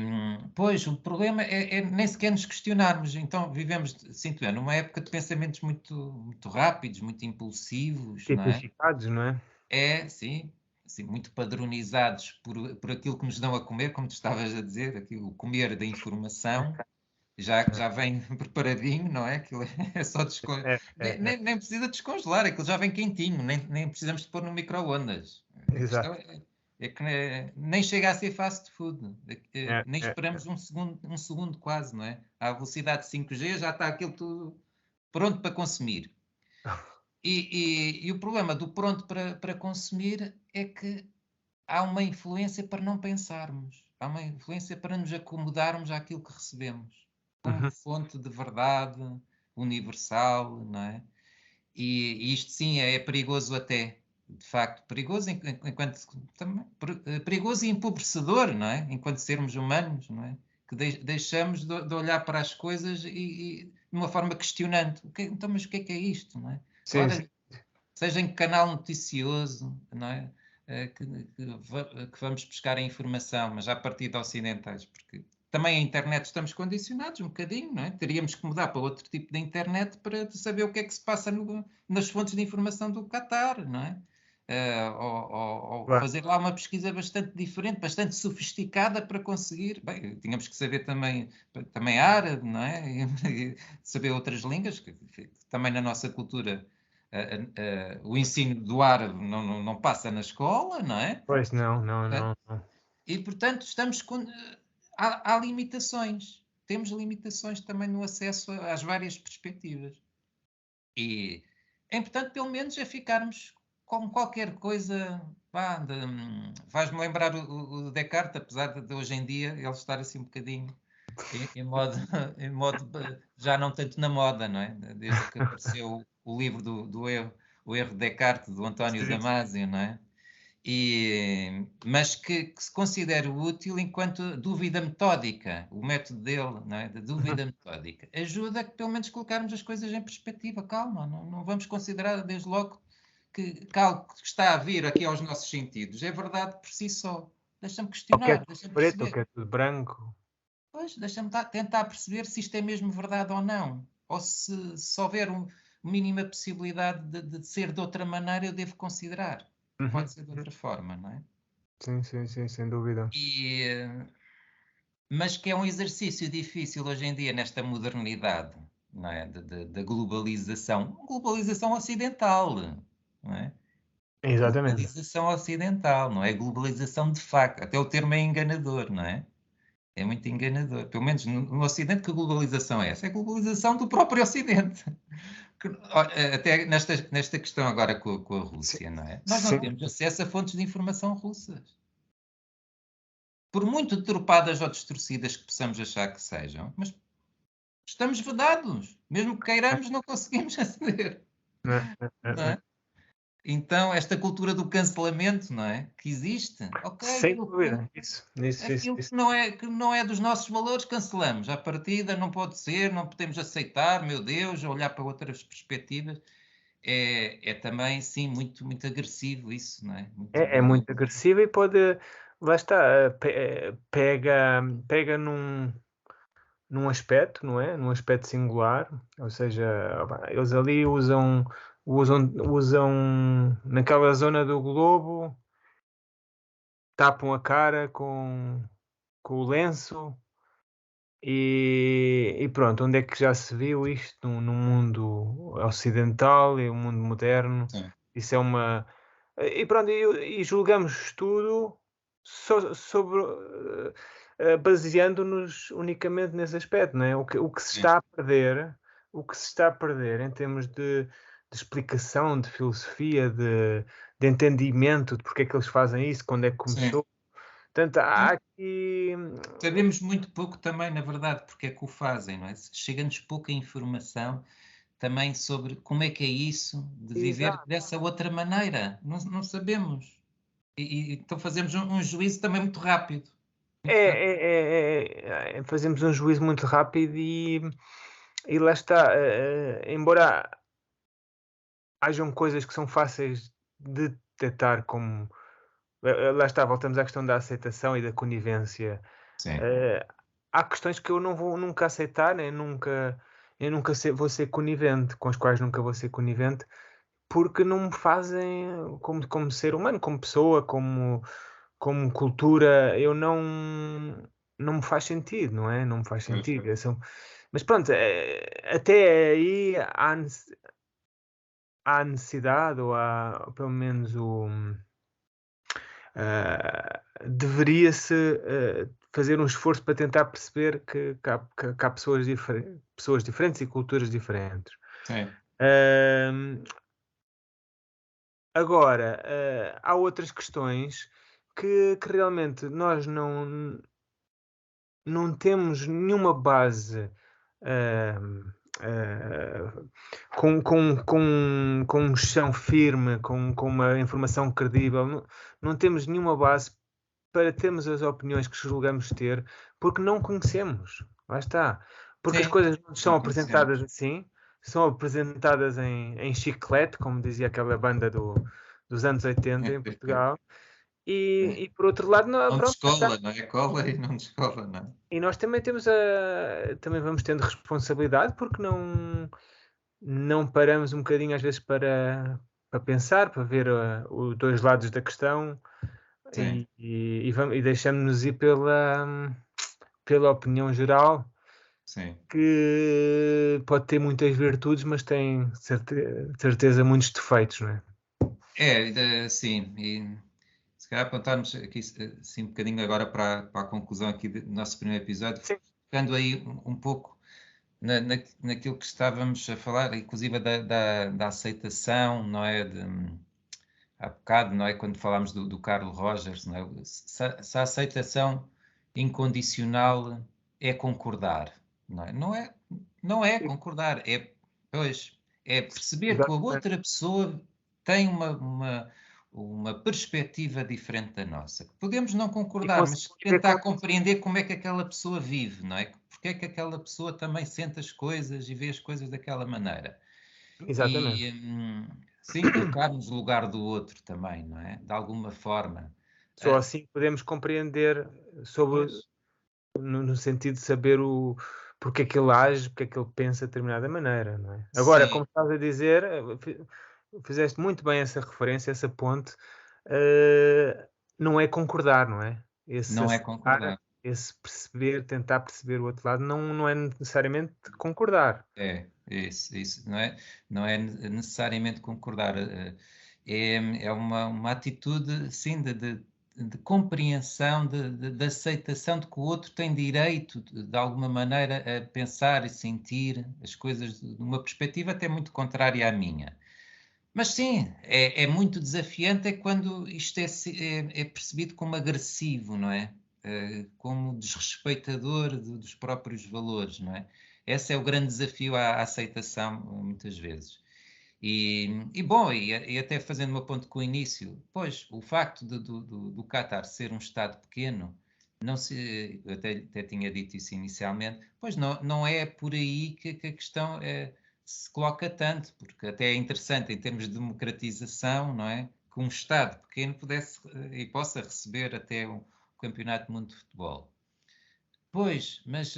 pois, o problema é nem sequer nos questionarmos. Então, vivemos, sinto eu, numa época de pensamentos muito rápidos, muito impulsivos, não é? Tipificados, não é? É, sim, assim, muito padronizados por aquilo que nos dão a comer, como tu estavas a dizer, aquilo, o comer da informação, já vem preparadinho, não é? Aquilo é só É, é, é, nem precisa descongelar, aquilo já vem quentinho, nem precisamos de pôr no micro-ondas. A questão exato. é que nem chega a ser fast food, É, nem é, esperamos um segundo quase, não é? À velocidade de 5G já está aquilo tudo pronto para consumir. E o problema do pronto para consumir é que há uma influência para não pensarmos, há uma influência para nos acomodarmos àquilo que recebemos, como uhum, fonte de verdade universal, não é? E isto sim é perigoso até, de facto, perigoso enquanto também, perigoso e empobrecedor, não é? Enquanto sermos humanos, não é? Que deixamos de olhar para as coisas e de uma forma questionante. Então, mas o que é isto, não é? sim, sim. Ora, seja em canal noticioso, não é? Que vamos buscar a informação, mas já a partir de ocidentais, porque também a internet estamos condicionados um bocadinho, não é? Teríamos que mudar para outro tipo de internet para saber o que é que se passa nas fontes de informação do Qatar, não é? Ou Claro. fazer lá uma pesquisa bastante diferente, bastante sofisticada para conseguir. Bem, tínhamos que saber também árabe, não é? E saber outras línguas, que também na nossa cultura o ensino do árabe não passa na escola, não é? Pois não, não, não, não. E, portanto, há limitações. Temos limitações também no acesso às várias perspectivas. E é importante, pelo menos, é ficarmos com qualquer coisa. Faz-me lembrar o Descartes, apesar de hoje em dia ele estar assim um bocadinho em modo, já não tanto na moda, não é? Desde que apareceu o livro do erro, o erro de Descartes, do António Sim, Damasio, não é? Mas que se considera útil enquanto dúvida metódica, o método dele, não é? Da uhum. dúvida metódica, ajuda a que pelo menos colocarmos as coisas em perspectiva, calma, não vamos considerar desde logo que algo que está a vir aqui aos nossos sentidos é verdade por si só. Deixa-me O que é questionar, tudo deixa-me preto, o perceber. que é tudo branco. Pois, deixa-me tentar perceber se isto é mesmo verdade ou não. Ou se houver mínima possibilidade de ser de outra maneira, eu devo considerar. Uhum, Pode ser de uhum. outra forma, não é? Sim, sem dúvida. Mas que é um exercício difícil hoje em dia, nesta modernidade, não é? Da globalização ocidental, não é? Exatamente. Globalização ocidental, não é globalização de facto. Até o termo é enganador, não é? É muito enganador. Pelo menos no Ocidente, que a globalização é essa? É a globalização do próprio Ocidente. Até nesta questão agora com a Sim, Rússia, não é? Nós não sim, temos acesso a fontes de informação russas. Por muito deturpadas ou distorcidas que possamos achar que sejam, mas estamos vedados. Mesmo que queiramos, não conseguimos aceder, não é. é? Então, esta cultura do cancelamento, não é? Que existe, ok, Sem dúvida. aquilo Isso. que não é dos nossos valores, cancelamos. À partida, não pode ser, não podemos aceitar, meu Deus, olhar para outras perspectivas. É também, sim, muito, muito agressivo isso, não é? É Muito... muito agressiva e pode, lá está, pega num aspecto, não é? Num aspecto singular, ou seja, eles ali usam naquela zona do globo, tapam a cara com o lenço e pronto, onde é que já se viu isto no mundo ocidental e no mundo moderno? Sim, Isso é uma. E pronto, e julgamos tudo sobre, baseando-nos unicamente nesse aspecto, não é? O que se sim, está a perder, o que se está a perder em termos de explicação, de filosofia, de entendimento de porque é que eles fazem isso, quando é que sim. começou. Portanto, há aqui. Sabemos muito pouco também, na verdade, porque é que o fazem, não é? Chega-nos pouca informação também sobre como é que é isso de viver Exato. dessa outra maneira. Não sabemos. Então fazemos um juízo também muito rápido. Muito rápido. Fazemos um juízo muito rápido e lá está. Embora hajam coisas que são fáceis de detectar como. Lá está, voltamos à questão da aceitação e da conivência. Sim, Eh, Há questões que eu não vou nunca aceitar, eu nunca vou ser conivente, com as quais nunca vou ser conivente, porque não me fazem como ser humano, como pessoa, como cultura, eu não me faz sentido, não é? Não me faz pois. sentido. Mas pronto, até aí há necessidade, ou há pelo menos deveria-se fazer um esforço para tentar perceber que há pessoas diferentes e culturas diferentes. Sim, Ahm, Agora, há outras questões que realmente nós não temos nenhuma base ahm, ah, com um chão firme, com uma informação credível, não temos nenhuma base para termos as opiniões que julgamos ter, porque não conhecemos. Lá está. Porque as sim, coisas não são não apresentadas conhecemos. assim, são apresentadas em chiclete, como dizia aquela banda dos anos 80 em Portugal. E por outro lado, não, Não pronto, lá está. descola, não é? Cola e não descola, não é? E nós também também vamos tendo responsabilidade porque não paramos um bocadinho às vezes para pensar, para ver os dois lados da questão Sim. e deixamos-nos ir pela opinião geral, Sim. que pode ter muitas virtudes, mas tem certeza muitos defeitos, não é? Sim, e se calhar apontarmos aqui assim um bocadinho agora para a conclusão aqui do nosso primeiro episódio, Sim, ficando aí um pouco naquilo que estávamos a falar, inclusive da aceitação, não é? Há bocado, não é? Quando falámos do Carl Rogers, não é? Se a aceitação incondicional é concordar, não é? Não é concordar, pois, é perceber que a exatamente. outra pessoa tem uma perspectiva diferente da nossa. Podemos não E concordar, mas conseguir viver com tentar isso. compreender como é que aquela pessoa vive, não é? Porque é que aquela pessoa também sente as coisas e vê as coisas daquela maneira. Exatamente. E, sim, colocar-nos no lugar do outro também, não é? De alguma forma. Só Ah, assim podemos compreender sobre, pois, no sentido de saber porque é que ele age, porque é que ele pensa de determinada maneira, não é? Agora, sim, como estás a dizer, fizeste muito bem essa referência, essa ponte. eh, não é concordar, não é? Esse Não é aceitar, concordar. esse perceber, tentar perceber o outro lado, não é necessariamente concordar. É, isso. Não é necessariamente concordar. É uma atitude, sim, de compreensão, de aceitação de que o outro tem direito, de alguma maneira, a pensar e sentir as coisas de uma perspectiva até muito contrária à minha. Mas sim, é muito desafiante é quando isto é percebido como agressivo, não é? Como desrespeitador dos próprios valores, não é? Esse é o grande desafio à aceitação, muitas vezes. Bom, e até fazendo uma ponte com o início, pois, o facto do Qatar ser um Estado pequeno, não se, eu até tinha dito isso inicialmente, pois não é por aí que a questão se coloca tanto, porque até é interessante em termos de democratização, não é? Que um Estado pequeno pudesse e possa receber até o Campeonato do Mundo de Futebol. Pois, mas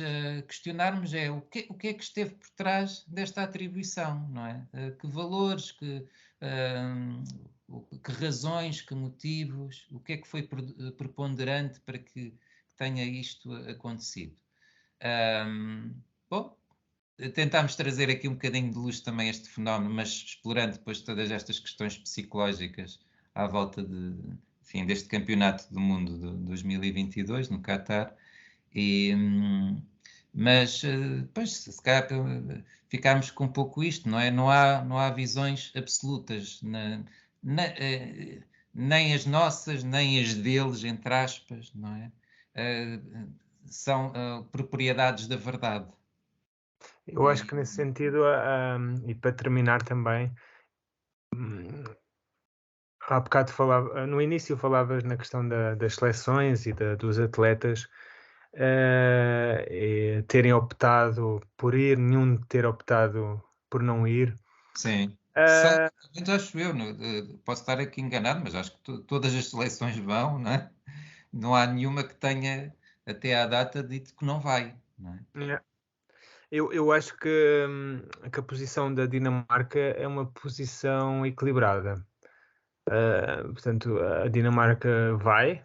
questionarmos o que é que esteve por trás desta atribuição, não é? Que valores, que razões, que motivos, o que é que foi preponderante para que tenha isto acontecido? Ahm, Bom, tentámos trazer aqui um bocadinho de luz também a este fenómeno, mas explorando depois todas estas questões psicológicas à volta enfim, deste campeonato do mundo de 2022 no Qatar. E, mas, pois, se calhar ficarmos com um pouco isto, não é? Não há visões absolutas, nem as nossas, nem as deles, entre aspas, não é? Eh, São propriedades da verdade. Eu acho que nesse sentido, e para terminar também, hum, há bocado no início falavas na questão das seleções e dos atletas terem optado por ir, nenhum ter optado por não ir. Sim. Ah, Mas acho eu, posso estar aqui enganado, mas acho que todas as seleções vão, não é? Não há nenhuma que tenha, até à data, dito que não vai, não é? yeah. Eu acho que a posição da Dinamarca é uma posição equilibrada. Portanto, a Dinamarca vai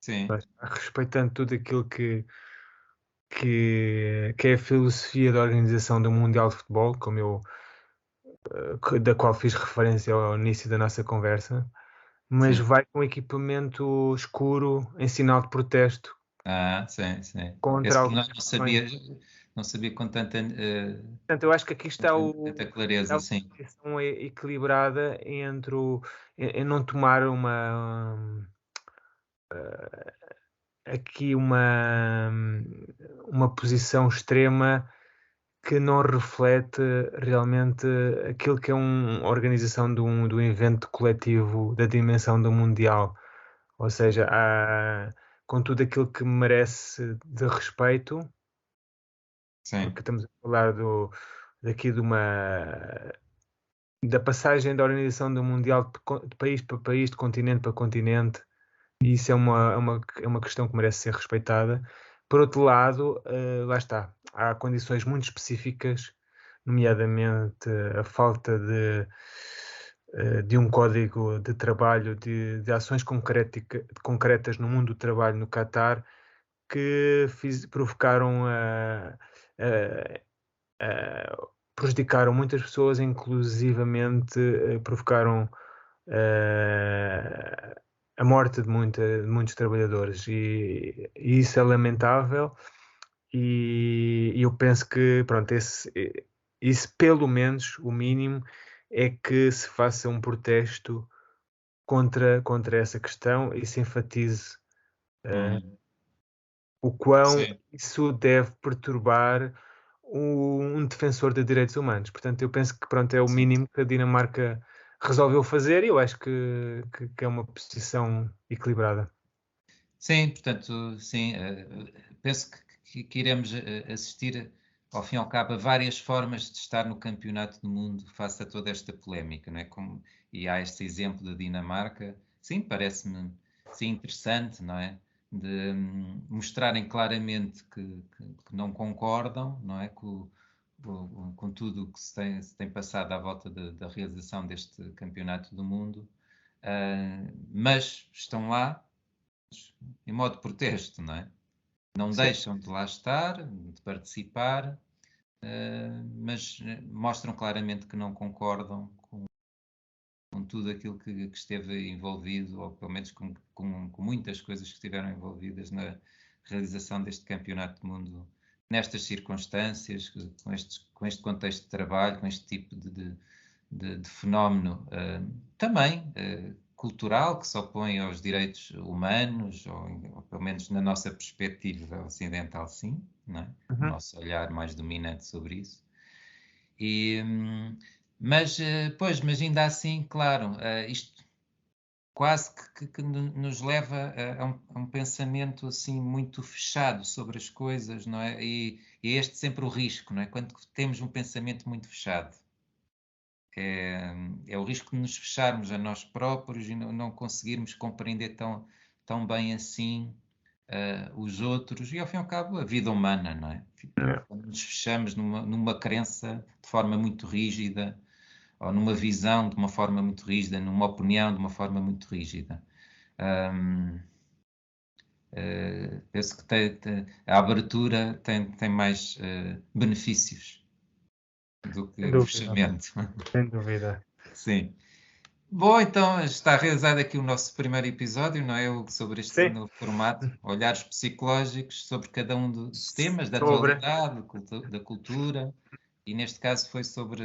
Sim, respeitando tudo aquilo que é a filosofia da organização do Mundial de Futebol, da qual fiz referência ao início da nossa conversa, mas sim. vai com equipamento escuro em sinal de protesto Sim. contra Esse pormenor algumas não questões. sabia, não sabia com Portanto, eu acho que aqui tanta clareza, está uma sim. posição equilibrada entre em não tomar aqui uma posição extrema que não reflete realmente aquilo que é uma organização de um evento coletivo da dimensão do Mundial. Ou seja, com tudo aquilo que merece de respeito, Sim, porque estamos a falar daqui da passagem da organização do Mundial de país para país, de continente para continente, e isso é uma questão que merece ser respeitada. Por outro lado, lá está, há condições muito específicas, nomeadamente a falta de um código de trabalho, de ações concretas no mundo do trabalho no Catar, que provocaram prejudicaram muitas pessoas, inclusivamente provocaram eh, a morte de muitos trabalhadores e isso é lamentável e eu penso que pronto, isso pelo menos o mínimo é que se faça um protesto contra essa questão e se enfatize uhum, o quão sim, isso deve perturbar um defensor de direitos humanos. Portanto, eu penso que pronto, é o sim. mínimo que a Dinamarca resolveu fazer e eu acho que é uma posição equilibrada. Sim, portanto, sim, penso que iremos assistir, ao fim e ao cabo, a várias formas de estar no Campeonato do Mundo face a toda esta polémica, não é? E há este exemplo da Dinamarca, sim, parece-me, sim, interessante, não é? De mostrarem claramente que não concordam, não é? Com tudo o que se tem passado à volta da realização deste Campeonato do Mundo, mas estão lá em modo de protesto, não é? Não Sim. deixam de lá estar, de participar, mas mostram claramente que não concordam com tudo aquilo que esteve envolvido, ou pelo menos com muitas coisas que estiveram envolvidas na realização deste campeonato do mundo, nestas circunstâncias, com este contexto de trabalho, com este tipo de fenómeno também cultural, que se opõe aos direitos humanos, ou pelo menos na nossa perspectiva ocidental, sim, não é? O nosso olhar mais dominante sobre isso. Mas ainda assim, claro, isto quase que nos leva a um pensamento assim muito fechado sobre as coisas, não é? E este sempre o risco, não é? Quando temos um pensamento muito fechado. É o risco de nos fecharmos a nós próprios e não conseguirmos compreender tão bem assim os outros e, ao fim e ao cabo, a vida humana, não é? Quando nos fechamos numa crença de forma muito rígida, ou numa visão de uma forma muito rígida, numa opinião de uma forma muito rígida. Penso que a abertura tem mais benefícios do que Sem o dúvida. fechamento. Sem dúvida. Sim. Bom, então está realizado aqui o nosso primeiro episódio, não é? Sobre este Sim. novo formato, olhares psicológicos sobre cada um dos temas da Sobre. atualidade, da cultura, e neste caso foi sobre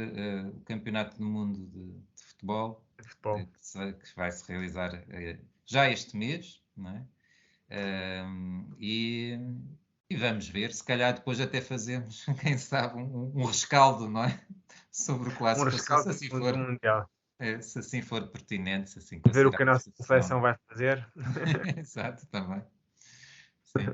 o Campeonato do Mundo de Futebol, Futebol. que vai se realizar já este mês, não é? E vamos ver, se calhar depois até fazemos, quem sabe, um rescaldo, não é? Sobre o clássico, rescaldo se assim do for. Mundial. Se assim for pertinente, se assim Ver o que a considerarmos nossa seleção suficiente. vai fazer. Exato, também. Sim.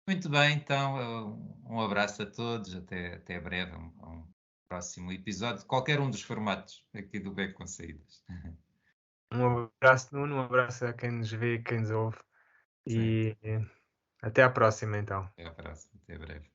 Muito bem, então, um abraço a todos, até breve, um próximo episódio, de qualquer um dos formatos aqui do Beco com Saídas. Um abraço, Nuno, um abraço a quem nos vê, quem nos ouve Sim, e até à próxima então. até a próxima, até breve.